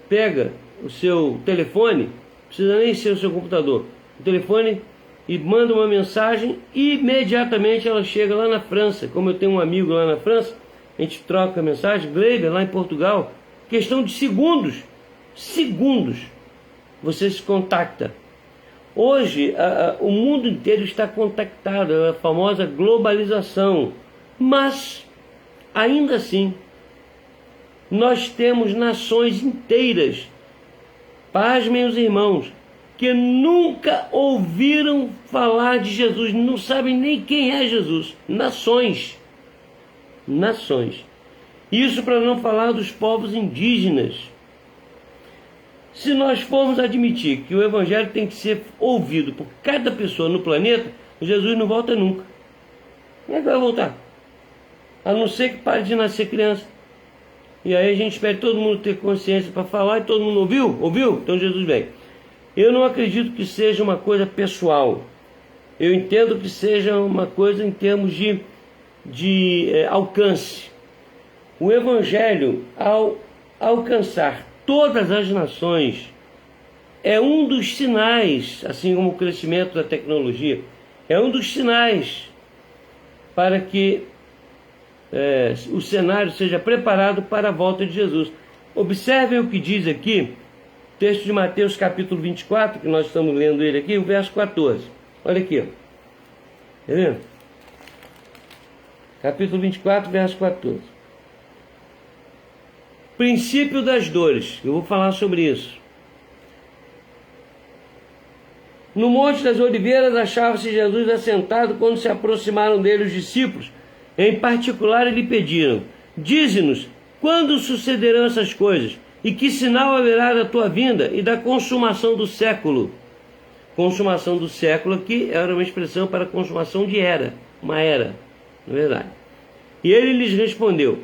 pega o seu telefone, não precisa nem ser o seu computador, o telefone, e manda uma mensagem e imediatamente ela chega lá na França. Como eu tenho um amigo lá na França, a gente troca a mensagem. Gleiber, lá em Portugal, questão de segundos, você se contacta. Hoje o mundo inteiro está contactado, é a famosa globalização. Mas, ainda assim, nós temos nações inteiras, pasmem os irmãos, que nunca ouviram falar de Jesus, não sabem nem quem é Jesus. Nações. Isso para não falar dos povos indígenas. Se nós formos admitir que o Evangelho tem que ser ouvido por cada pessoa no planeta, Jesus não volta nunca. Como é que vai voltar? A não ser que pare de nascer criança. E aí a gente espera todo mundo ter consciência para falar e todo mundo ouviu? Ouviu? Então Jesus vem. Eu não acredito que seja uma coisa pessoal. Eu entendo que seja uma coisa em termos de alcance. O Evangelho, ao alcançar todas as nações, é um dos sinais, assim como o crescimento da tecnologia, é um dos sinais para que o cenário seja preparado para a volta de Jesus. Observem o que diz aqui, texto de Mateus capítulo 24, que nós estamos lendo ele aqui, o verso 14. Olha aqui, ó. Tá vendo? Capítulo 24, verso 14. Princípio das dores. Eu vou falar sobre isso. No Monte das Oliveiras achava-se Jesus assentado quando se aproximaram dele os discípulos. Em particular, lhe pediram: dize-nos, quando sucederão essas coisas? E que sinal haverá da tua vinda e da consumação do século? Consumação do século aqui era uma expressão para consumação de era, uma era, na verdade. E ele lhes respondeu: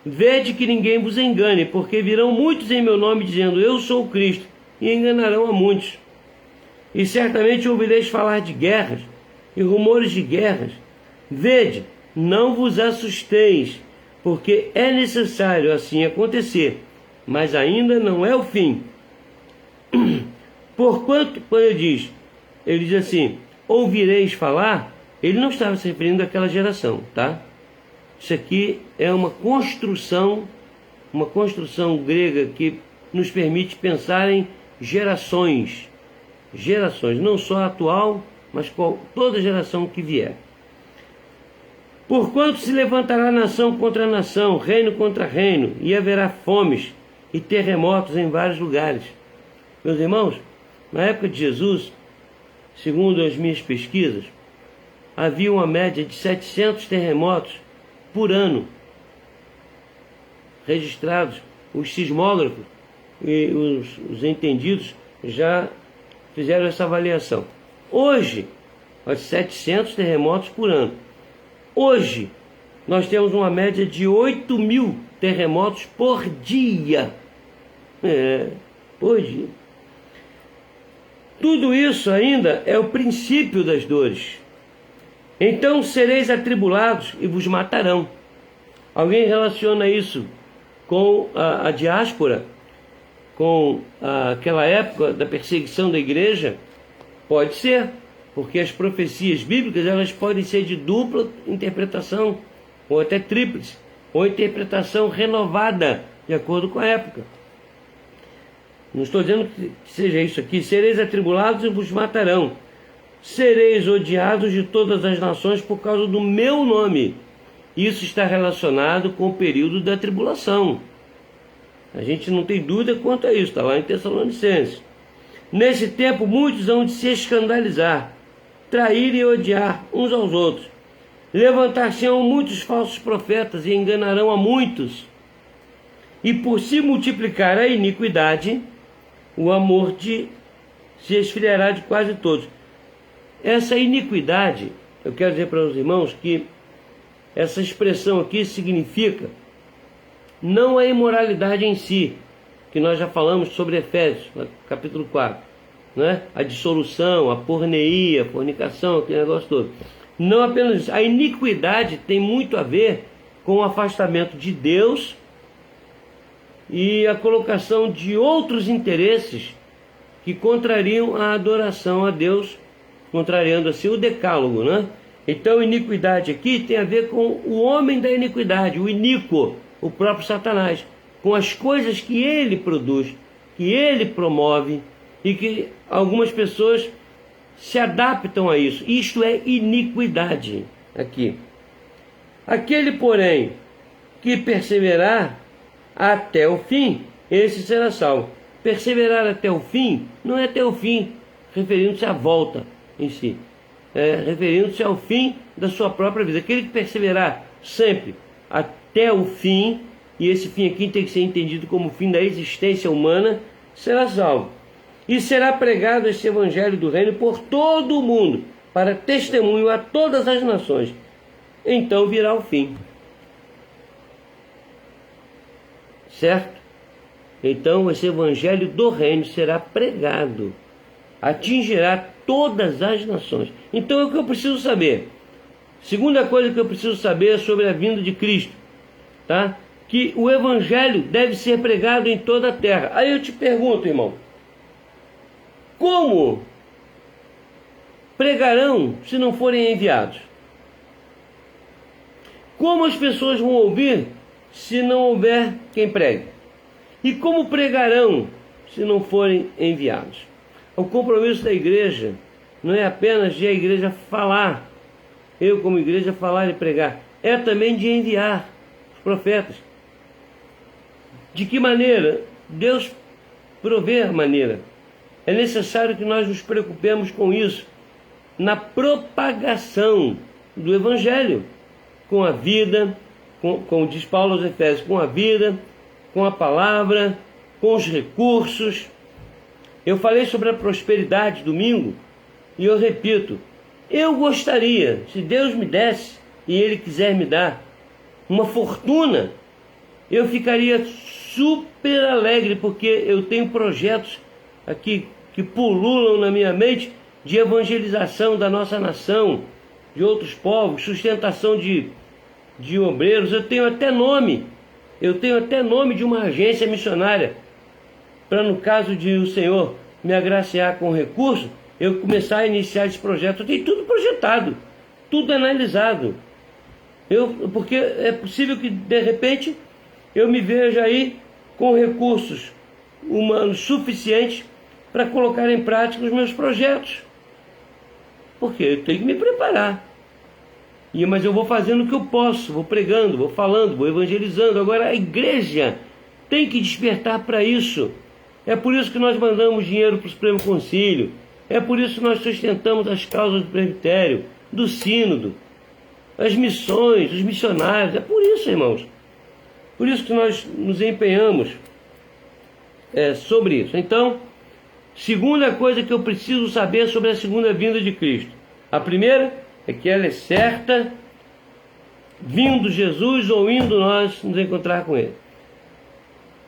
vede que ninguém vos engane, porque virão muitos em meu nome dizendo, eu sou o Cristo, e enganarão a muitos. E certamente ouvireis falar de guerras e rumores de guerras. Vede, não vos assusteis, porque é necessário assim acontecer, mas ainda não é o fim. Porquanto, quando ele diz assim, ouvireis falar, ele não estava se referindo àquela geração, tá? Isso aqui é uma construção grega que nos permite pensar em gerações, não só a atual, mas toda geração que vier. Porquanto se levantará nação contra nação, reino contra reino, e haverá fomes e terremotos em vários lugares. Meus irmãos, na época de Jesus, segundo as minhas pesquisas, havia uma média de 700 terremotos por ano registrados. Os sismógrafos e os entendidos já fizeram essa avaliação. Hoje, 700 terremotos por ano. Hoje, nós temos uma média de 8.000 terremotos por dia. Por dia. Tudo isso ainda é o princípio das dores. Então sereis atribulados e vos matarão. Alguém relaciona isso com a diáspora? Com aquela época da perseguição da igreja? Pode ser, porque as profecias bíblicas elas podem ser de dupla interpretação, ou até tríplice, ou interpretação renovada, de acordo com a época. Não estou dizendo que seja isso aqui. Sereis atribulados e vos matarão. Sereis odiados de todas as nações por causa do meu nome. Isso está relacionado com o período da tribulação. A gente não tem dúvida quanto a isso, está lá em Tessalonicenses. Nesse tempo, muitos hão de se escandalizar, trair e odiar uns aos outros. Levantar-se-ão muitos falsos profetas e enganarão a muitos. E por se multiplicar a iniquidade, o amor se esfriará de quase todos. Essa iniquidade, eu quero dizer para os irmãos que essa expressão aqui significa não a imoralidade em si, que nós já falamos sobre Efésios, capítulo 4, né? A dissolução, a porneia, a fornicação, aquele negócio todo. Não apenas isso, a iniquidade tem muito a ver com o afastamento de Deus e a colocação de outros interesses que contrariam a adoração a Deus, contrariando assim o decálogo, né? Então, iniquidade aqui tem a ver com o homem da iniquidade, o iníquo, o próprio Satanás, com as coisas que ele produz, que ele promove e que algumas pessoas se adaptam a isso. Isto é iniquidade aqui. Aquele, porém, que perseverar até o fim, esse será salvo. Perseverar até o fim não é até o fim, referindo-se à volta em si, referindo-se ao fim da sua própria vida. Aquele que perseverar sempre até o fim, e esse fim aqui tem que ser entendido como o fim da existência humana, será salvo. E será pregado esse evangelho do reino por todo o mundo, para testemunho a todas as nações. Então virá o fim. certo? Então esse evangelho do reino será pregado, atingirá todas as nações. Então é o que eu preciso saber. Segunda coisa que eu preciso saber é sobre a vinda de Cristo, tá? Que o evangelho deve ser pregado em toda a terra. Aí eu te pergunto, irmão, como pregarão se não forem enviados? Como as pessoas vão ouvir se não houver quem pregue? E como pregarão se não forem enviados? O compromisso da igreja não é apenas de a igreja falar, eu como igreja falar e pregar, é também de enviar os profetas. De que maneira? Deus provê a maneira. É necessário que nós nos preocupemos com isso, na propagação do evangelho, com a vida, como diz Paulo aos Efésios, com a vida, com a palavra, com os recursos. Eu falei sobre a prosperidade domingo e eu repito, eu gostaria, se Deus me desse e Ele quiser me dar uma fortuna, eu ficaria super alegre, porque eu tenho projetos aqui que pululam na minha mente de evangelização da nossa nação, de outros povos, sustentação de obreiros. Eu tenho até nome de uma agência missionária, para no caso de o Senhor me agraciar com recurso, eu começar a iniciar esse projeto. Eu tenho tudo projetado, tudo analisado. Porque é possível que de repente eu me veja aí com recursos humanos suficientes para colocar em prática os meus projetos. Porque eu tenho que me preparar. Mas eu vou fazendo o que eu posso, vou pregando, vou falando, vou evangelizando. Agora a igreja tem que despertar para isso. É por isso que nós mandamos dinheiro para o Supremo Concílio. É por isso que nós sustentamos as causas do presbitério, do sínodo, as missões, os missionários. É por isso, irmãos. Por isso que nós nos empenhamos sobre isso. Então, segunda coisa que eu preciso saber sobre a segunda vinda de Cristo. A primeira é que ela é certa, vindo Jesus ou indo nós nos encontrar com Ele.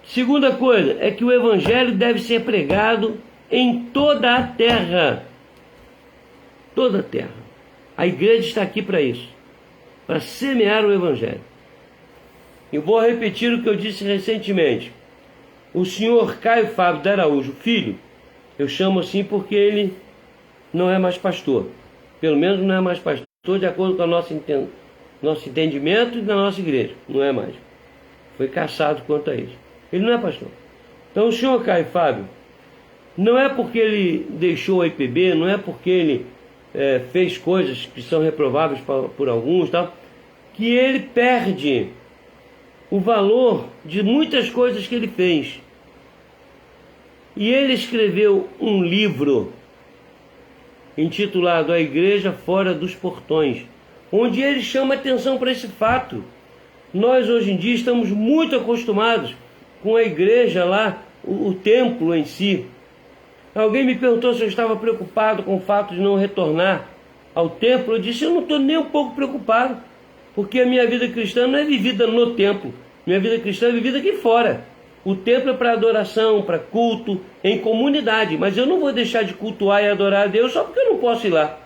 Segunda coisa é que o evangelho deve ser pregado em toda a terra. Toda a terra. A igreja está aqui para isso, para semear o evangelho. Eu vou repetir o que eu disse recentemente. O senhor Caio Fábio de Araújo Filho, eu chamo assim porque ele não é mais pastor. Pelo menos não é mais pastor de acordo com o nosso entendimento e da nossa igreja. Não é mais. Foi cassado quanto a isso. Ele não é pastor. Então o senhor Caio Fábio, não é porque ele deixou a IPB, não é porque ele fez coisas que são reprováveis por alguns, tal, que ele perde o valor de muitas coisas que ele fez. E ele escreveu um livro intitulado A Igreja Fora dos Portões, onde ele chama atenção para esse fato. Nós hoje em dia estamos muito acostumados com a igreja lá, o templo em si. Alguém me perguntou se eu estava preocupado com o fato de não retornar ao templo. Eu disse, eu não estou nem um pouco preocupado, porque a minha vida cristã não é vivida no templo, minha vida cristã é vivida aqui fora. O templo é para adoração, para culto, em comunidade, mas eu não vou deixar de cultuar e adorar a Deus só porque eu não posso ir lá.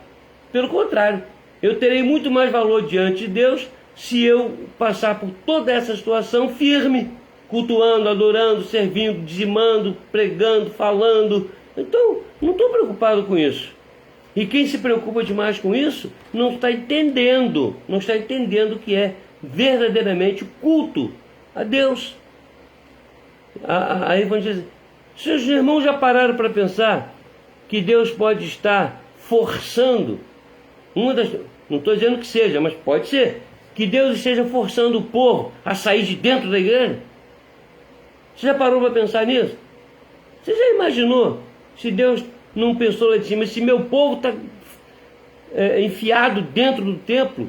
Pelo contrário, eu terei muito mais valor diante de Deus se eu passar por toda essa situação firme, cultuando, adorando, servindo, dizimando, pregando, falando. Então, não estou preocupado com isso. E quem se preocupa demais com isso não está entendendo o que é verdadeiramente o culto a Deus, a evangelização. Seus irmãos já pararam para pensar que Deus pode estar forçando não estou dizendo que seja, mas pode ser, que Deus esteja forçando o povo a sair de dentro da igreja? Você já parou para pensar nisso? Você já imaginou se Deus não pensou lá de cima, se meu povo está enfiado dentro do templo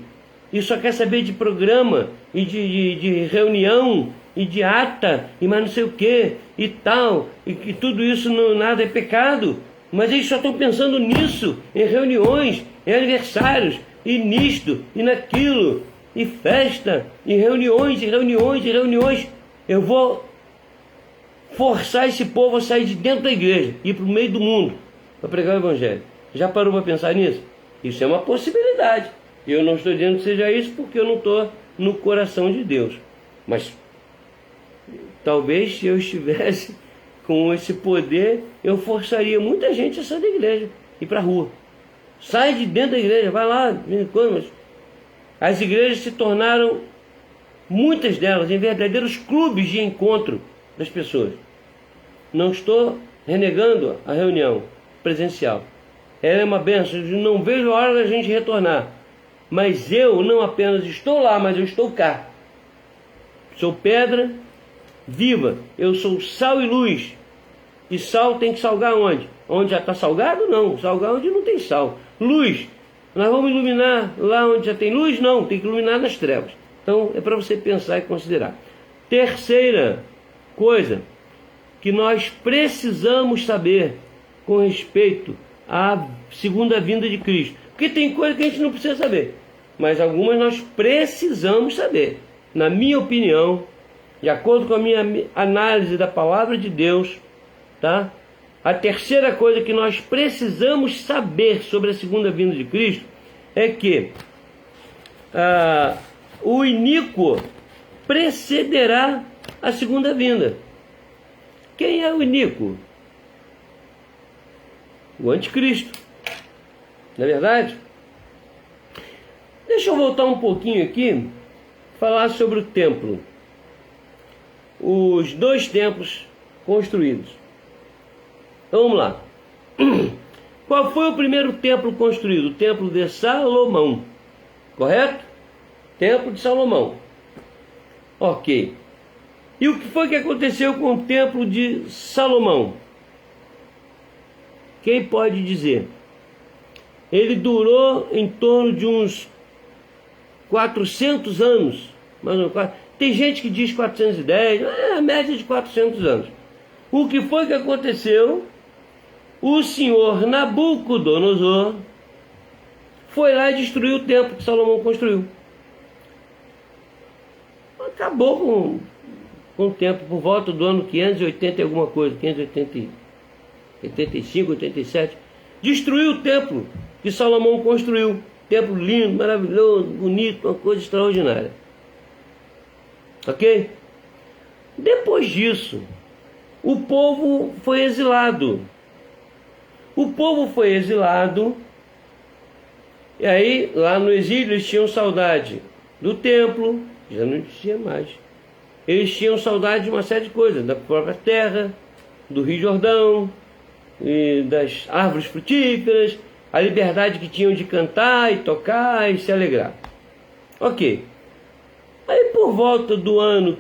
e só quer saber de programa e de reunião e de ata e mais não sei o que e tal, e que tudo isso nada é pecado, mas eles só estão pensando nisso, em reuniões, em aniversários, e nisto, e naquilo, e festa, e reuniões, e reuniões, e reuniões. Eu vou forçar esse povo a sair de dentro da igreja, ir para o meio do mundo, para pregar o evangelho. Já parou para pensar nisso? Isso é uma possibilidade. Eu não estou dizendo que seja isso porque eu não estou no coração de Deus. Mas talvez se eu estivesse com esse poder, eu forçaria muita gente a sair da igreja, ir para a rua. Sai de dentro da igreja, vai lá. As igrejas se tornaram, muitas delas, em verdadeiros clubes de encontro das pessoas. Não estou renegando a reunião presencial. Ela é uma bênção, eu não vejo a hora da gente retornar. Mas eu não apenas estou lá, mas eu estou cá. Sou pedra viva, eu sou sal e luz. E sal tem que salgar onde? Onde já está salgado? Não, salgar onde não tem sal. Luz, nós vamos iluminar lá onde já tem luz? Não, tem que iluminar nas trevas. Então é para você pensar e considerar. Terceira coisa que nós precisamos saber com respeito à segunda vinda de Cristo. Porque tem coisa que a gente não precisa saber, mas algumas nós precisamos saber. Na minha opinião, de acordo com a minha análise da palavra de Deus, tá? A terceira coisa que nós precisamos saber sobre a segunda vinda de Cristo é que o iníquo precederá a segunda vinda. Quem é o iníquo? O anticristo. Não é verdade? Deixa eu voltar um pouquinho aqui, falar sobre o templo. Os 2 templos construídos. Vamos lá. Qual foi o primeiro templo construído? O templo de Salomão. Correto? Templo de Salomão. Ok. E o que foi que aconteceu com o templo de Salomão? Quem pode dizer? Ele durou em torno de uns 400 anos. Mais ou menos. Tem gente que diz 410, a média de 400 anos. O que foi que aconteceu? O senhor Nabucodonosor foi lá e destruiu o templo que Salomão construiu. Acabou com o tempo, por volta do ano 580 e alguma coisa, 585, 87. Destruiu o templo que Salomão construiu. Templo lindo, maravilhoso, bonito, uma coisa extraordinária. Ok? Depois disso, o povo foi exilado. O povo foi exilado, e aí lá no exílio eles tinham saudade do templo, já não existia mais. Eles tinham saudade de uma série de coisas, da própria terra, do Rio Jordão, e das árvores frutíferas, a liberdade que tinham de cantar e tocar e se alegrar. Ok. Aí por volta do ano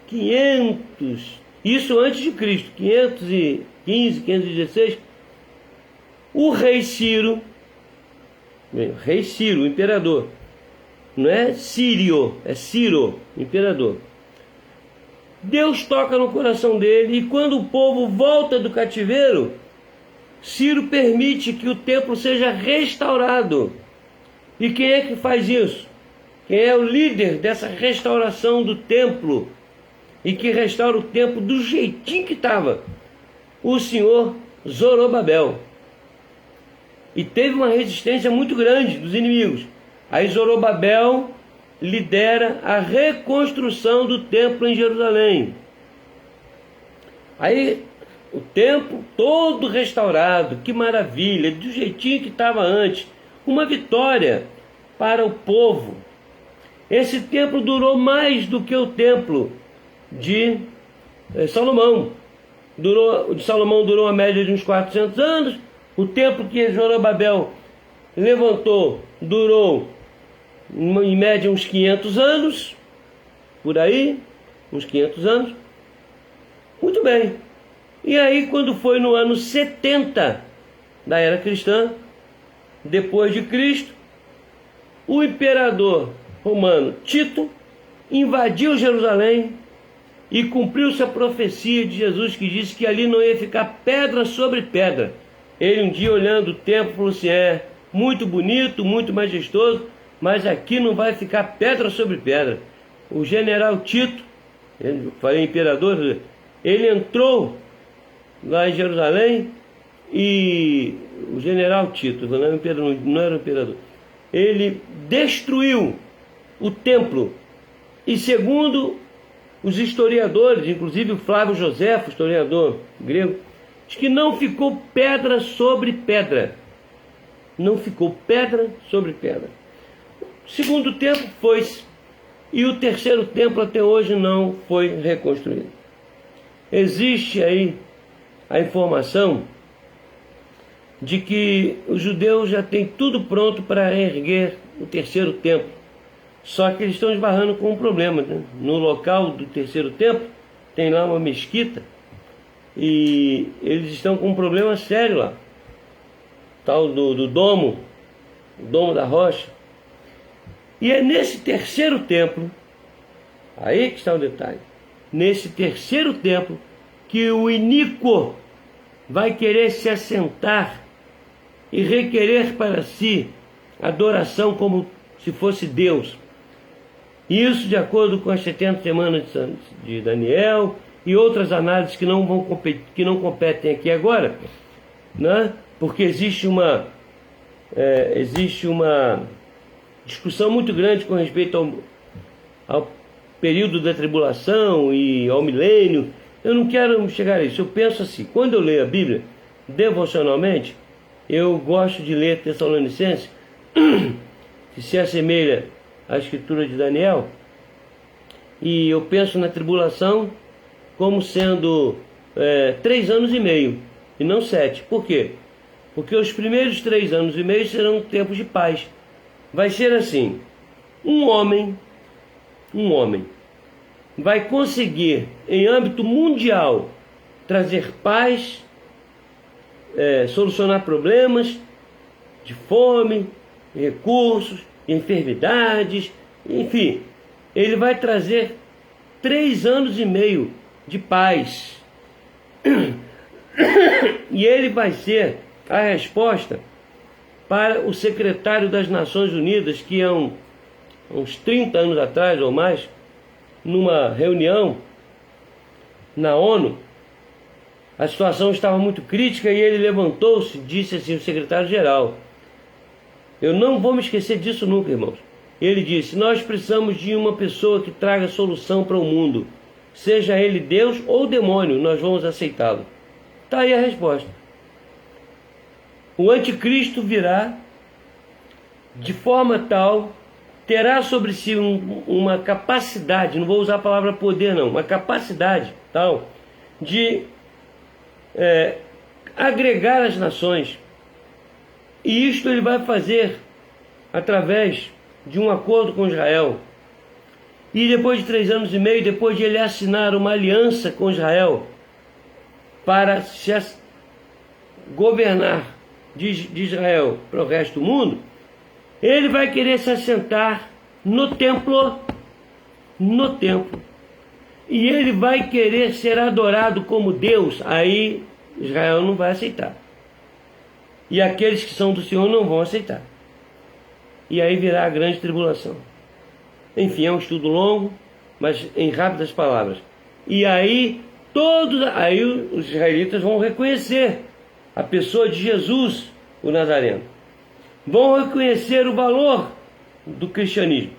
500, isso antes de Cristo, 515, 516, o rei Ciro, o imperador, não é Sírio, é Ciro, imperador. Deus toca no coração dele, e quando o povo volta do cativeiro, Ciro permite que o templo seja restaurado. E quem é que faz isso? Quem é o líder dessa restauração do templo e que restaura o templo do jeitinho que estava? O senhor Zorobabel. E teve uma resistência muito grande dos inimigos. Aí Zorobabel lidera a reconstrução do templo em Jerusalém. Aí o templo todo restaurado, que maravilha, do jeitinho que estava antes. Uma vitória para o povo. Esse templo durou mais do que o templo de Salomão. O de Salomão durou uma média de uns 400 anos. O templo que Zorobabel levantou durou em média uns 500 anos. Por aí, uns 500 anos. Muito bem. E aí quando foi no ano 70 da era cristã, depois de Cristo, o imperador romano Tito invadiu Jerusalém e cumpriu-se a profecia de Jesus, que disse que ali não ia ficar pedra sobre pedra. Ele um dia olhando o templo falou assim, muito bonito, muito majestoso, mas aqui não vai ficar pedra sobre pedra. O general Tito, eu falei imperador, Ele entrou lá em Jerusalém e o general Tito, não era o imperador, ele destruiu o templo. E segundo os historiadores, inclusive o Flávio Joséfo, historiador grego, diz que não ficou pedra sobre pedra. Não ficou pedra sobre pedra. O segundo templo foi-se, e o terceiro templo até hoje não foi reconstruído. Existe aí a informação de que os judeus já têm tudo pronto para erguer o terceiro templo. Só que eles estão esbarrando com um problema, né? No local do terceiro templo tem lá uma mesquita e eles estão com um problema sério lá. Tal do domo, o domo da rocha. E é nesse terceiro templo, aí que está o detalhe, nesse terceiro templo que o iníquo vai querer se assentar e requerer para si adoração como se fosse Deus. Isso de acordo com as 70 semanas de Daniel e outras análises que não competem aqui agora, né? Porque existe uma discussão muito grande com respeito ao período da tribulação e ao milênio. Eu não quero chegar a isso. Eu penso assim, quando eu leio a Bíblia devocionalmente, eu gosto de ler Tessalonicenses, que se assemelha à escritura de Daniel, e eu penso na tribulação como sendo 3 anos e meio, e não 7. Por quê? Porque os primeiros 3 anos e meio serão tempos de paz. Vai ser assim, um homem vai conseguir, em âmbito mundial, trazer paz, solucionar problemas de fome, recursos, enfermidades, enfim. Ele vai trazer 3 anos e meio de paz. E ele vai ser a resposta para o secretário das Nações Unidas, que há uns 30 anos atrás ou mais, numa reunião na ONU, a situação estava muito crítica e ele levantou-se e disse assim, o secretário-geral, eu não vou me esquecer disso nunca, irmãos. Ele disse, nós precisamos de uma pessoa que traga solução para o mundo, seja ele Deus ou demônio, nós vamos aceitá-lo. Está aí a resposta. O anticristo virá de forma tal, terá sobre si uma capacidade, não vou usar a palavra poder não, uma capacidade tal de agregar as nações. E isto ele vai fazer através de um acordo com Israel. E depois de 3 anos e meio, depois de ele assinar uma aliança com Israel para se governar de Israel para o resto do mundo, ele vai querer se assentar no templo, e ele vai querer ser adorado como Deus. Aí Israel não vai aceitar. E aqueles que são do Senhor não vão aceitar. E aí virá a grande tribulação. Enfim, é um estudo longo, mas em rápidas palavras. E aí os israelitas vão reconhecer a pessoa de Jesus, o Nazareno. Vão reconhecer o valor do cristianismo.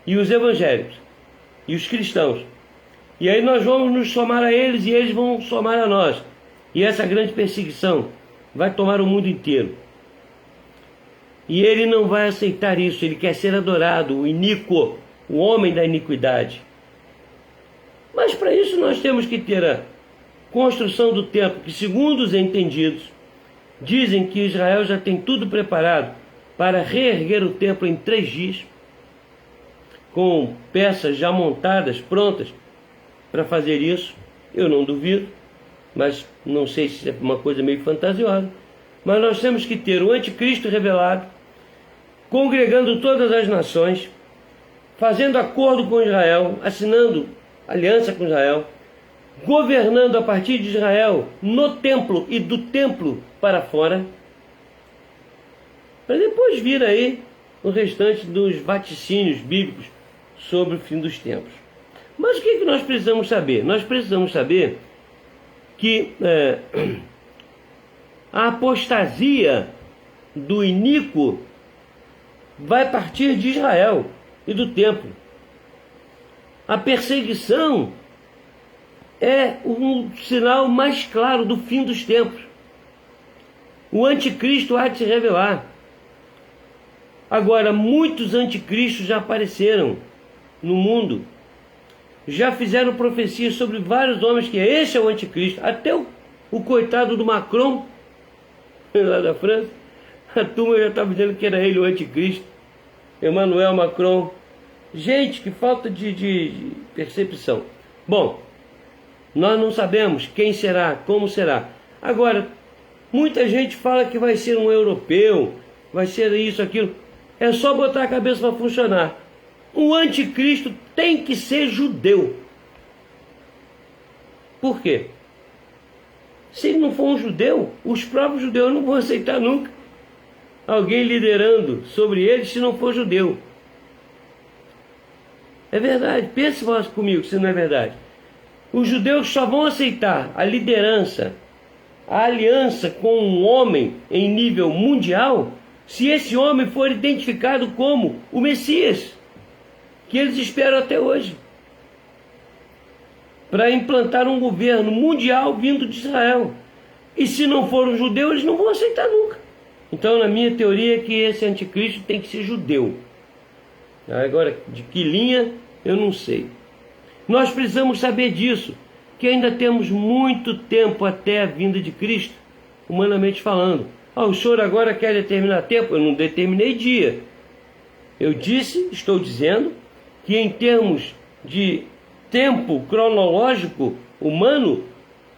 E os evangélicos. E os cristãos. E aí nós vamos nos somar a eles e eles vão somar a nós. E essa grande perseguição vai tomar o mundo inteiro. E ele não vai aceitar isso. Ele quer ser adorado, o iníquo, o homem da iniquidade. Mas para isso nós temos que ter a construção do templo, que segundo os entendidos, dizem que Israel já tem tudo preparado para reerguer o templo em 3 dias, com peças já montadas, prontas para fazer isso. Eu não duvido, mas não sei se é uma coisa meio fantasiosa. Mas nós temos que ter o anticristo revelado, congregando todas as nações, fazendo acordo com Israel, assinando aliança com Israel, governando a partir de Israel no templo e do templo para fora, para depois vir aí o restante dos vaticínios bíblicos sobre o fim dos tempos. Mas o que nós precisamos saber? Nós precisamos saber que a apostasia do iníquo vai partir de Israel e do templo. A perseguição é um sinal mais claro do fim dos tempos. O anticristo há de se revelar. Agora, muitos anticristos já apareceram no mundo. Já fizeram profecias sobre vários homens que esse é o anticristo. Até o coitado do Macron, lá da França, a turma já estava dizendo que era ele o anticristo. Emmanuel Macron. Gente, que falta de percepção. Bom, nós não sabemos quem será, como será. Agora, muita gente fala que vai ser um europeu, vai ser isso, aquilo. É só botar a cabeça para funcionar. O anticristo tem que ser judeu. Por quê? Se ele não for um judeu, os próprios judeus não vão aceitar nunca alguém liderando sobre eles se não for judeu. É verdade. Pense comigo se não é verdade. Os judeus só vão aceitar a liderança, a aliança com um homem em nível mundial, se esse homem for identificado como o Messias, que eles esperam até hoje, para implantar um governo mundial vindo de Israel. E se não for um judeu, eles não vão aceitar nunca. Então, na minha teoria, é que esse anticristo tem que ser judeu. Agora, de que linha, eu não sei. Nós precisamos saber disso, que ainda temos muito tempo até a vinda de Cristo, humanamente falando. O senhor agora quer determinar tempo? Eu não determinei dia. Eu estou dizendo, que em termos de tempo cronológico humano,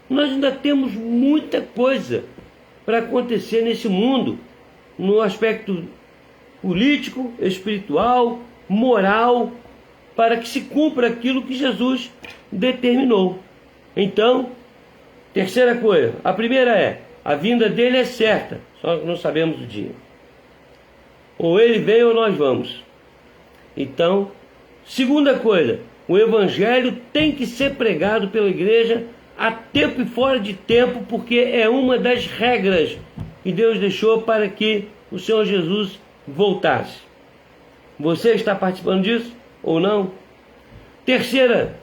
nós ainda temos muita coisa para acontecer nesse mundo, no aspecto político, espiritual, moral, para que se cumpra aquilo que Jesus determinou. Então, terceira coisa, a primeira é, a vinda dele é certa, só que não sabemos o dia. Ou ele vem ou nós vamos. Então, segunda coisa, o evangelho tem que ser pregado pela igreja a tempo e fora de tempo, porque é uma das regras que Deus deixou para que o Senhor Jesus voltasse. Você está participando disso ou não? Terceira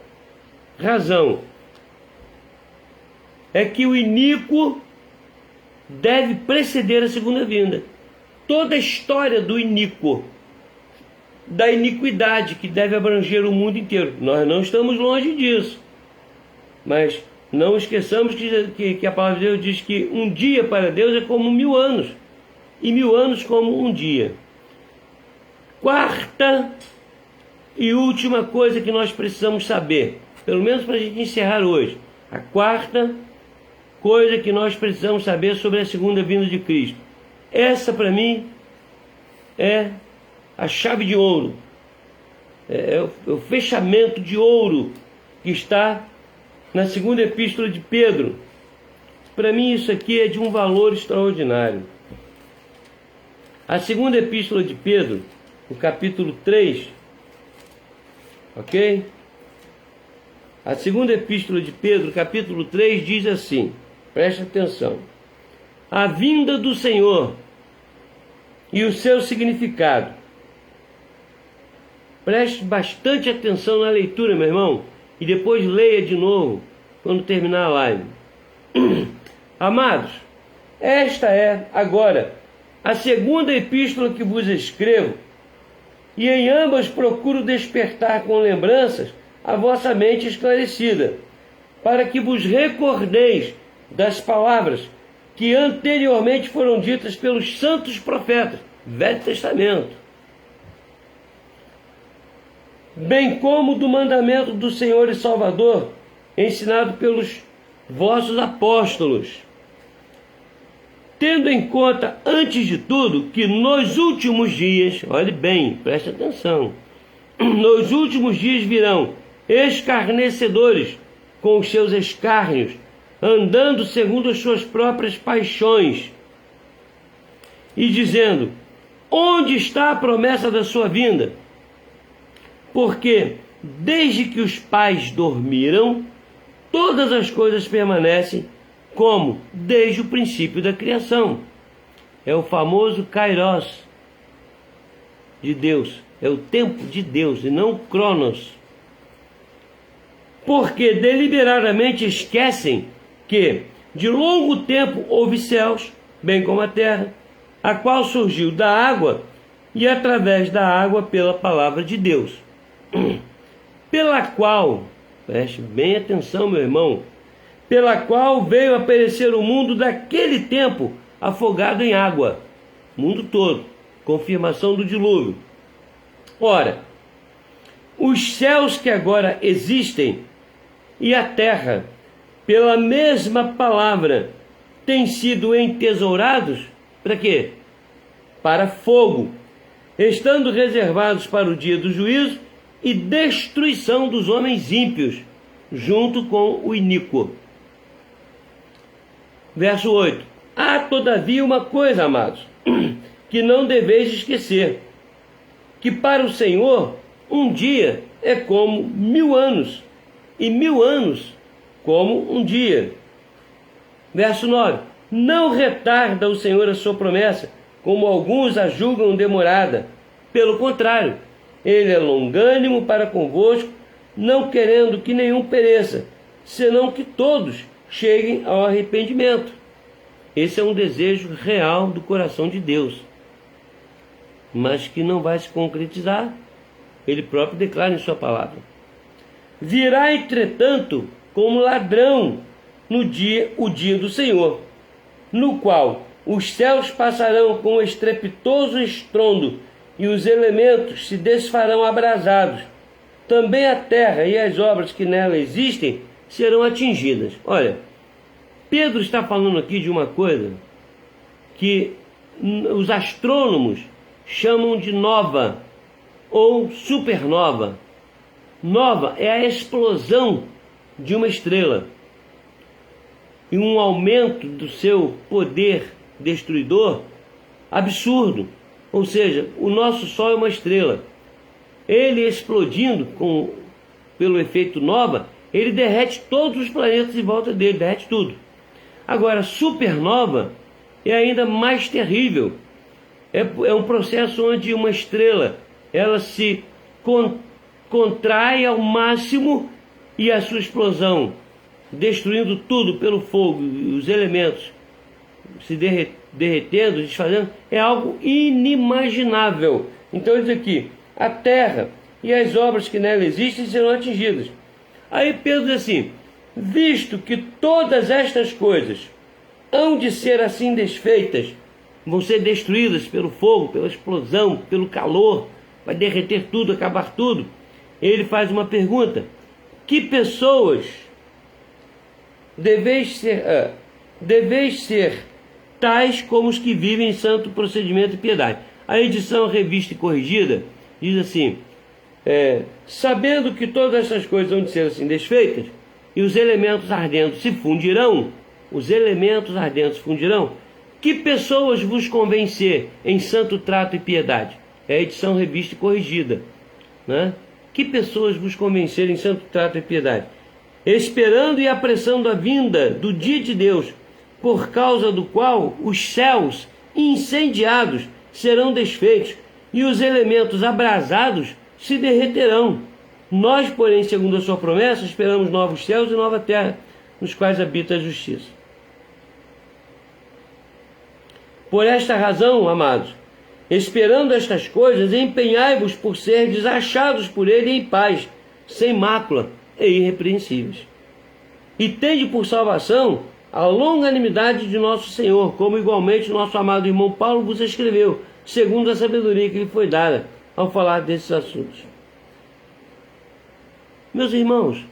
razão é que o iníquo deve preceder a segunda vinda. Toda a história do iníquo, da iniquidade que deve abranger o mundo inteiro. Nós não estamos longe disso. Mas não esqueçamos que a palavra de Deus diz que um dia para Deus é como 1000 anos. E 1000 anos como um dia. Quarta e última coisa que nós precisamos saber, pelo menos para a gente encerrar hoje. A quarta coisa que nós precisamos saber sobre a segunda vinda de Cristo. Essa para mim é a chave de ouro, é o fechamento de ouro que está na segunda epístola de Pedro. Para mim isso aqui é de um valor extraordinário. A segunda epístola de Pedro, no capítulo 3, ok? A segunda epístola de Pedro, capítulo 3, diz assim, preste atenção: a vinda do Senhor e o seu significado. Preste bastante atenção na leitura, meu irmão, e depois leia de novo quando terminar a live. Amados, esta é agora a segunda epístola que vos escrevo, e em ambas procuro despertar com lembranças a vossa mente esclarecida, para que vos recordeis das palavras que anteriormente foram ditas pelos santos profetas, Velho Testamento, bem como do mandamento do Senhor e Salvador, ensinado pelos vossos apóstolos, tendo em conta, antes de tudo, que nos últimos dias, olhe bem, preste atenção, nos últimos dias virão escarnecedores com os seus escárnios, andando segundo as suas próprias paixões, e dizendo: onde está a promessa da sua vinda? Porque desde que os pais dormiram, todas as coisas permanecem como desde o princípio da criação. É o famoso Kairos de Deus, é o tempo de Deus e não Cronos. Porque deliberadamente esquecem que de longo tempo houve céus, bem como a terra, a qual surgiu da água e através da água pela palavra de Deus, pela qual, preste bem atenção, meu irmão, pela qual veio a perecer o mundo daquele tempo afogado em água, mundo todo, confirmação do dilúvio. Ora, os céus que agora existem e a terra, pela mesma palavra, têm sido entesourados para quê? Para fogo, estando reservados para o dia do juízo e destruição dos homens ímpios, junto com o iníquo. Verso 8. Há todavia uma coisa, amados, que não deveis esquecer, que para o Senhor um dia é como 1000 anos, e 1000 anos como um dia. Verso 9. Não retarda o Senhor a sua promessa, como alguns a julgam demorada. Pelo contrário, ele é longânimo para convosco, não querendo que nenhum pereça, senão que todos cheguem ao arrependimento. Esse é um desejo real do coração de Deus, mas que não vai se concretizar. Ele próprio declara em sua palavra. Virá, entretanto, como ladrão o dia do Senhor, no qual os céus passarão com estrepitoso estrondo e os elementos se desfarão abrasados. Também a terra e as obras que nela existem serão atingidas. Olha, Pedro está falando aqui de uma coisa que os astrônomos chamam de nova ou supernova. Nova é a explosão de uma estrela e um aumento do seu poder destruidor absurdo. Ou seja, o nosso Sol é uma estrela. Ele explodindo pelo efeito nova, ele derrete todos os planetas em volta dele, derrete tudo. Agora, supernova é ainda mais terrível. É um processo onde uma estrela ela se contrai ao máximo e a sua explosão, destruindo tudo pelo fogo, os elementos se derretendo, desfazendo, é algo inimaginável. Então ele diz aqui, a terra e as obras que nela existem serão atingidas. Aí Pedro diz assim, visto que todas estas coisas hão de ser assim desfeitas, vão ser destruídas pelo fogo, pela explosão, pelo calor, vai derreter tudo, acabar tudo. Ele faz uma pergunta, que pessoas deveis ser tais como os que vivem em santo procedimento e piedade. A edição revista e corrigida diz assim, sabendo que todas essas coisas vão ser assim desfeitas, e os elementos ardentes se fundirão, que pessoas vos convencer em santo trato e piedade? É a edição revista e corrigida, né? Que pessoas vos convencer em santo trato e piedade? Esperando e apressando a vinda do dia de Deus, por causa do qual os céus incendiados serão desfeitos e os elementos abrasados se derreterão. Nós, porém, segundo a sua promessa, esperamos novos céus e nova terra, nos quais habita a justiça. Por esta razão, amados, esperando estas coisas, empenhai-vos por serdes achados por ele em paz, sem mácula e irrepreensíveis. E tende por salvação a longanimidade de nosso Senhor, como igualmente nosso amado irmão Paulo vos escreveu, segundo a sabedoria que lhe foi dada ao falar desses assuntos. Meus irmãos,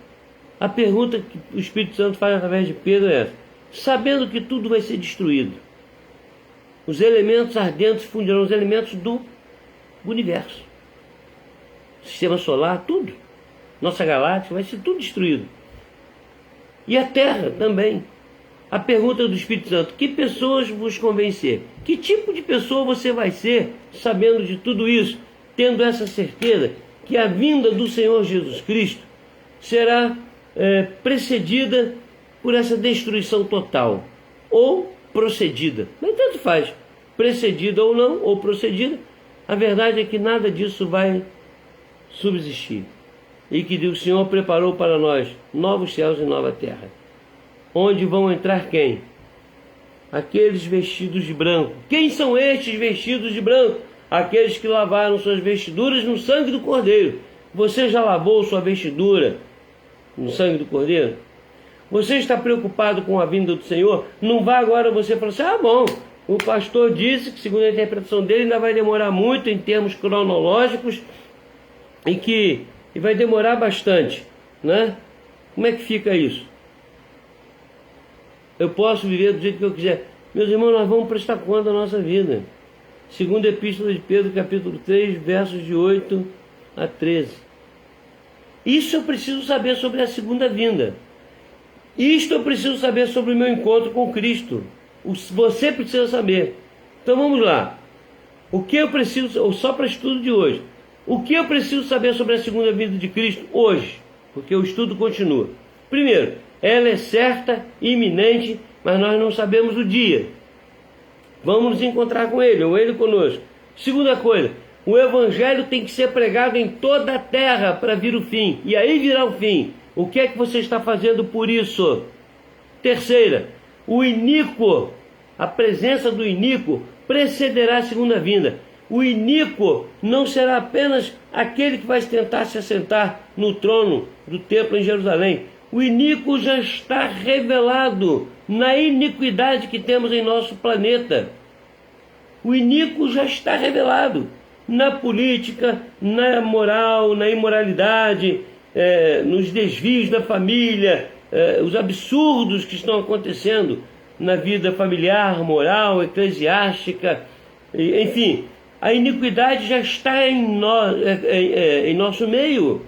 a pergunta que o Espírito Santo faz através de Pedro é essa: sabendo que tudo vai ser destruído, os elementos ardentes fundirão, os elementos do universo, sistema solar, tudo, nossa galáxia, vai ser tudo destruído, e a Terra também. A pergunta do Espírito Santo: que pessoas vos convencer? Que tipo de pessoa você vai ser, sabendo de tudo isso, tendo essa certeza que a vinda do Senhor Jesus Cristo será precedida por essa destruição total, ou procedida, mas tanto faz, precedida ou não, ou procedida. A verdade é que nada disso vai subsistir, e que o Senhor preparou para nós novos céus e nova terra, onde vão entrar quem? Aqueles vestidos de branco. Quem são estes vestidos de branco? Aqueles que lavaram suas vestiduras no sangue do Cordeiro. Você já lavou sua vestidura no sangue do Cordeiro? Você está preocupado com a vinda do Senhor? Não vá agora você falar assim: ah, bom, o pastor disse que, segundo a interpretação dele, ainda vai demorar muito em termos cronológicos e vai demorar bastante, né? Como é que fica isso? Eu posso viver do jeito que eu quiser. Meus irmãos, nós vamos prestar conta da nossa vida. Segunda Epístola de Pedro, capítulo 3, versos de 8 a 13. Isso eu preciso saber sobre a segunda vinda. Isto eu preciso saber sobre o meu encontro com Cristo. Você precisa saber. Então vamos lá. O que eu preciso, ou só para estudo de hoje, o que eu preciso saber sobre a segunda vinda de Cristo hoje? Porque o estudo continua. Primeiro, ela é certa, iminente, mas nós não sabemos o dia. Vamos nos encontrar com Ele, ou Ele conosco. Segunda coisa, o Evangelho tem que ser pregado em toda a terra para vir o fim. E aí virá o fim. O que é que você está fazendo por isso? Terceira, o iníquo, a presença do iníquo precederá a segunda vinda. O iníquo não será apenas aquele que vai tentar se assentar no trono do templo em Jerusalém. O iníquo já está revelado na iniquidade que temos em nosso planeta. O iníquo já está revelado na política, na moral, na imoralidade, nos desvios da família, os absurdos que estão acontecendo na vida familiar, moral, eclesiástica, enfim, a iniquidade já está em nosso meio.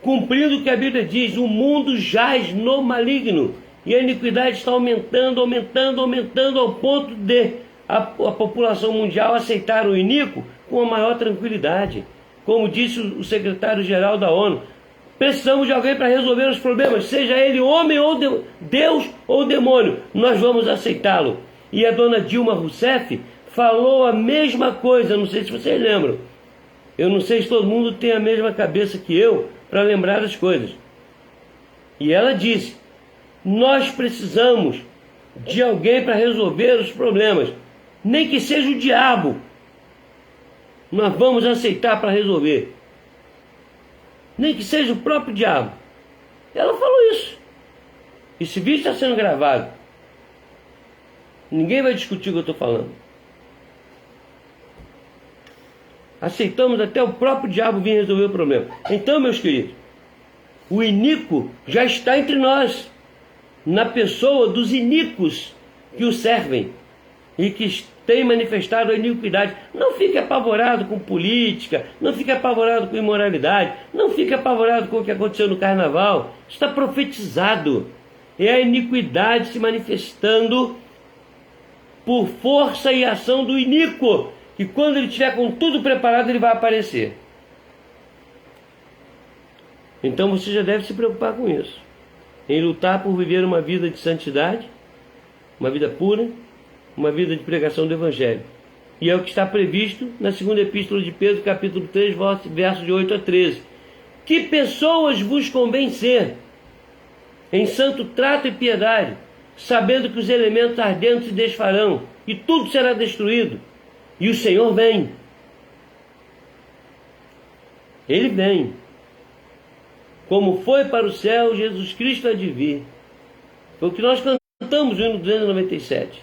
Cumprindo o que a Bíblia diz, o mundo jaz no maligno. E a iniquidade está aumentando, aumentando, aumentando, ao ponto de a população mundial aceitar o iníquo com a maior tranquilidade. Como disse o secretário-geral da ONU, precisamos de alguém para resolver os problemas, seja ele homem ou Deus ou demônio, nós vamos aceitá-lo. E a dona Dilma Rousseff falou a mesma coisa, não sei se vocês lembram. Eu não sei se todo mundo tem a mesma cabeça que eu para lembrar as coisas. E ela disse: nós precisamos de alguém para resolver os problemas, nem que seja o diabo, nós vamos aceitar para resolver, nem que seja o próprio diabo. Ela falou isso. Esse vídeo está sendo gravado, ninguém vai discutir o que eu estou falando. Aceitamos até o próprio diabo vir resolver o problema. Então, meus queridos, o iníquo já está entre nós, na pessoa dos iníquos que o servem e que têm manifestado a iniquidade. Não fique apavorado com política, não fique apavorado com imoralidade, não fique apavorado com o que aconteceu no carnaval. Está profetizado. É a iniquidade se manifestando por força e ação do iníquo. E quando ele estiver com tudo preparado, ele vai aparecer. Então você já deve se preocupar com isso. Em lutar por viver uma vida de santidade, uma vida pura, uma vida de pregação do Evangelho. E é o que está previsto na segunda Epístola de Pedro, capítulo 3, versos de 8 a 13. Que pessoas vos convém ser em santo trato e piedade, sabendo que os elementos ardentes se desfarão e tudo será destruído. E o Senhor vem. Ele vem. Como foi para o céu, Jesus Cristo há de vir. Foi o que nós cantamos no hino 297.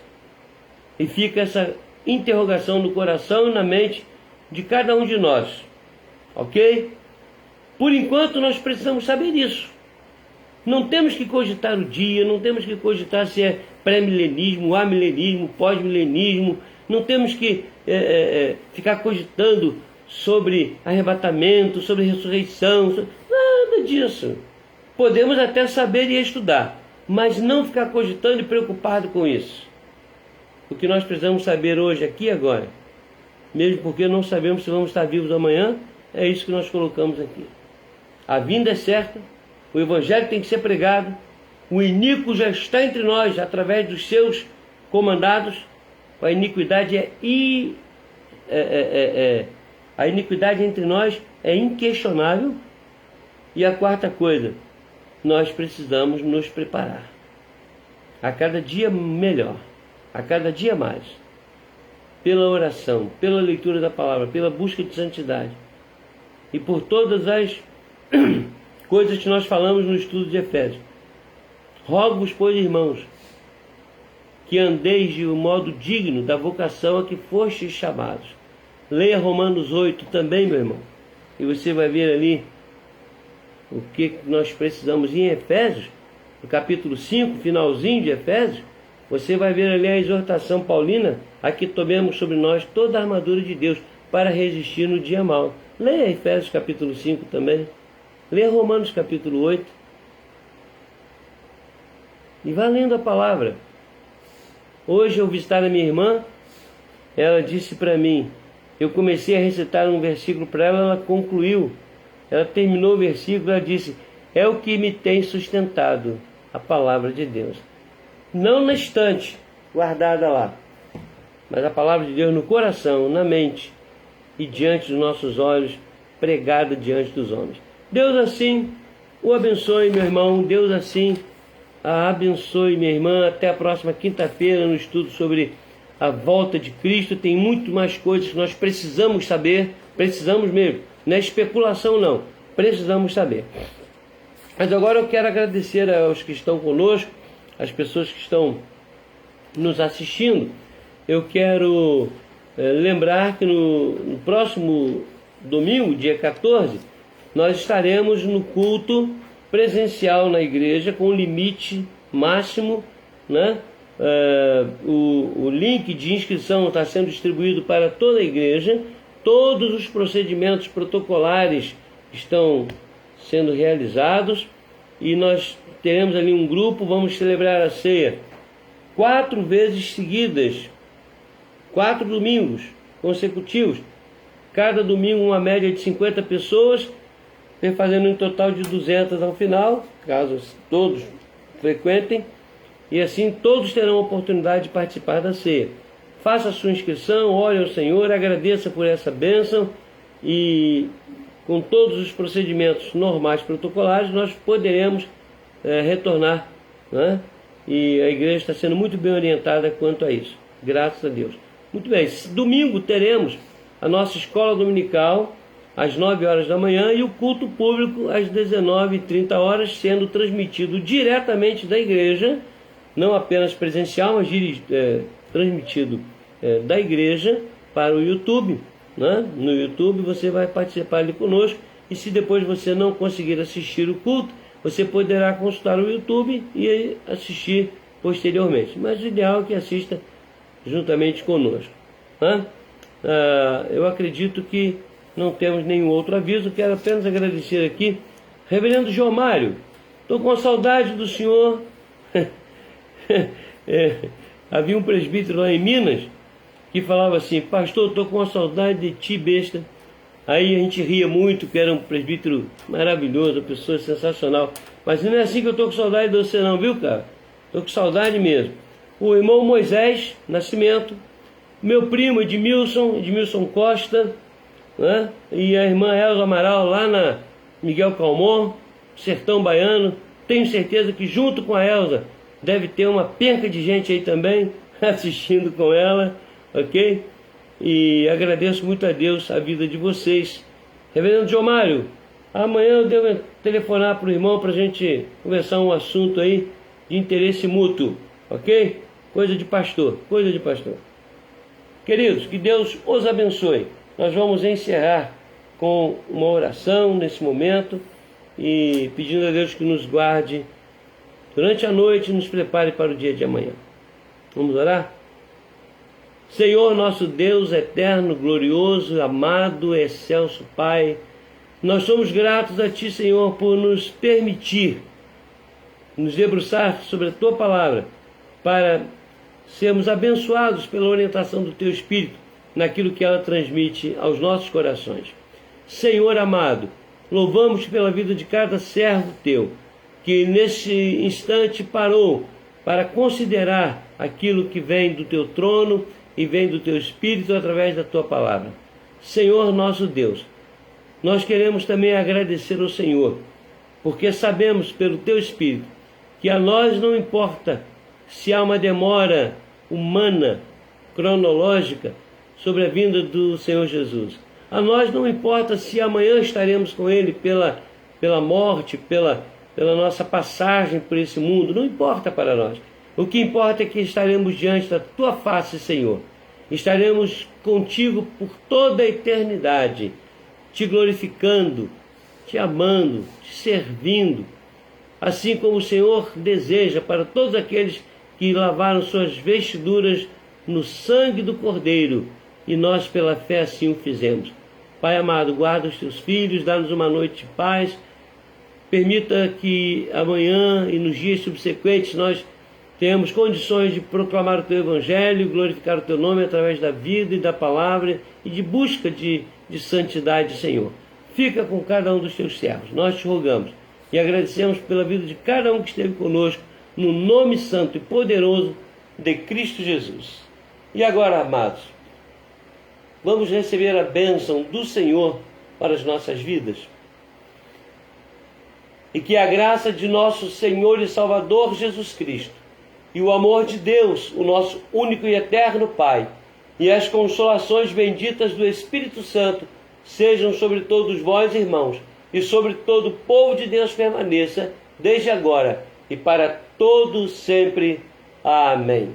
E fica essa interrogação no coração e na mente de cada um de nós. Ok? Por enquanto nós precisamos saber isso. Não temos que cogitar o dia, não temos que cogitar se é pré-milenismo, amilenismo, pós-milenismo. Não temos que ficar cogitando sobre arrebatamento, sobre ressurreição, nada disso. Podemos até saber e estudar, mas não ficar cogitando e preocupado com isso. O que nós precisamos saber hoje, aqui e agora, mesmo porque não sabemos se vamos estar vivos amanhã, é isso que nós colocamos aqui. A vinda é certa, O Evangelho tem que ser pregado. O iníquo já está entre nós, através dos seus comandados. A iniquidade a iniquidade entre nós é inquestionável. E a quarta coisa, nós precisamos nos preparar. A cada dia melhor, a cada dia mais. Pela oração, pela leitura da palavra, pela busca de santidade. E por todas as coisas que nós falamos no estudo de Efésios. Rogo-vos, pois, irmãos, que andeis de um modo digno da vocação a que fostes chamados. Leia Romanos 8 também, meu irmão. E você vai ver ali o que nós precisamos. Em Efésios, no capítulo 5, finalzinho de Efésios, você vai ver ali a exortação paulina a que tomemos sobre nós toda a armadura de Deus para resistir no dia mau. Leia Efésios capítulo 5 também. Leia Romanos capítulo 8. E vá lendo a palavra. Hoje eu visitar a minha irmã, ela disse para mim, eu comecei a recitar um versículo para ela, ela concluiu. Ela terminou o versículo, ela disse, é o que me tem sustentado, a palavra de Deus. Não na estante, guardada lá, mas a palavra de Deus no coração, na mente e diante dos nossos olhos, pregada diante dos homens. Deus assim o abençoe, meu irmão. Deus assim a abençoe, minha irmã. Até a próxima quinta-feira no estudo sobre a volta de Cristo. Tem muito mais coisas que nós precisamos saber. Precisamos mesmo. Não é especulação não. Precisamos saber. Mas agora eu quero agradecer aos que estão conosco, as pessoas que estão nos assistindo. Eu quero lembrar que no próximo domingo, dia 14, nós estaremos no culto presencial na igreja com limite máximo, né? O link de inscrição está sendo distribuído para toda a igreja. Todos os procedimentos protocolares estão sendo realizados e nós teremos ali um grupo. Vamos celebrar a ceia 4 vezes seguidas, 4 domingos consecutivos, cada domingo uma média de 50 pessoas, fazendo um total de 200 ao final, caso todos frequentem, e assim todos terão a oportunidade de participar da ceia. Faça a sua inscrição, ore ao Senhor, agradeça por essa bênção, e com todos os procedimentos normais protocolares nós poderemos retornar, né? E a igreja está sendo muito bem orientada quanto a isso, graças a Deus. Muito bem, domingo teremos a nossa escola dominical às 9 horas da manhã e o culto público às 19h30, sendo transmitido diretamente da igreja, não apenas presencial, mas transmitido da igreja para o YouTube, né? No YouTube você vai participar ali conosco, e se depois você não conseguir assistir o culto, você poderá consultar o YouTube e assistir posteriormente. Mas o ideal é que assista juntamente conosco, né? Eu acredito que não temos nenhum outro aviso. Quero apenas agradecer aqui, Reverendo João Mário, estou com saudade do senhor. Havia um presbítero lá em Minas que falava assim, pastor, estou com saudade de ti, besta. Aí a gente ria muito, que era um presbítero maravilhoso, uma pessoa sensacional. Mas não é assim que eu estou com saudade de você não, viu, cara? Estou com saudade mesmo. O irmão Moisés Nascimento, meu primo Edmilson Costa, né? E a irmã Elza Amaral lá na Miguel Calmon, sertão baiano. Tenho certeza que junto com a Elza deve ter uma penca de gente aí também assistindo com ela, ok? E agradeço muito a Deus a vida de vocês. Reverendo João Mário, amanhã eu devo telefonar para o irmão para a gente conversar um assunto aí de interesse mútuo, ok? Coisa de pastor. Queridos, que Deus os abençoe. Nós vamos encerrar com uma oração nesse momento e pedindo a Deus que nos guarde durante a noite e nos prepare para o dia de amanhã. Vamos orar? Senhor, nosso Deus eterno, glorioso, amado, excelso Pai, nós somos gratos a Ti, Senhor, por nos permitir nos debruçar sobre a Tua palavra para sermos abençoados pela orientação do Teu Espírito naquilo que ela transmite aos nossos corações. Senhor amado, Louvamos pela vida de cada servo teu, que nesse instante parou para considerar aquilo que vem do teu trono e vem do teu Espírito através da tua palavra. Senhor nosso Deus, nós queremos também agradecer ao Senhor, porque sabemos pelo teu Espírito que a nós não importa se há uma demora humana, cronológica, sobre a vinda do Senhor Jesus. A nós não importa se amanhã estaremos com Ele pela morte, pela nossa passagem por esse mundo, não importa para nós. O que importa é que estaremos diante da Tua face, Senhor. Estaremos contigo por toda a eternidade, te glorificando, te amando, te servindo, assim como o Senhor deseja para todos aqueles que lavaram suas vestiduras no sangue do Cordeiro, e nós pela fé assim o fizemos. Pai amado, guarda os teus filhos, dá-nos uma noite de paz, permita que amanhã e nos dias subsequentes nós tenhamos condições de proclamar o teu evangelho, glorificar o teu nome através da vida e da palavra e de busca de santidade, Senhor. Fica com cada um dos teus servos, nós te rogamos e agradecemos pela vida de cada um que esteve conosco, no nome santo e poderoso de Cristo Jesus. E agora, amados, vamos receber a bênção do Senhor para as nossas vidas. E que a graça de nosso Senhor e Salvador Jesus Cristo, e o amor de Deus, o nosso único e eterno Pai, e as consolações benditas do Espírito Santo, sejam sobre todos vós, irmãos, e sobre todo o povo de Deus permaneça, desde agora e para todo sempre. Amém.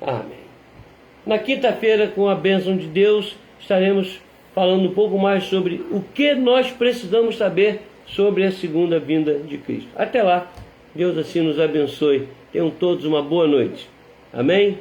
Amém. Na quinta-feira, com a bênção de Deus, estaremos falando um pouco mais sobre o que nós precisamos saber sobre a segunda vinda de Cristo. Até lá, Deus assim nos abençoe. Tenham todos uma boa noite. Amém?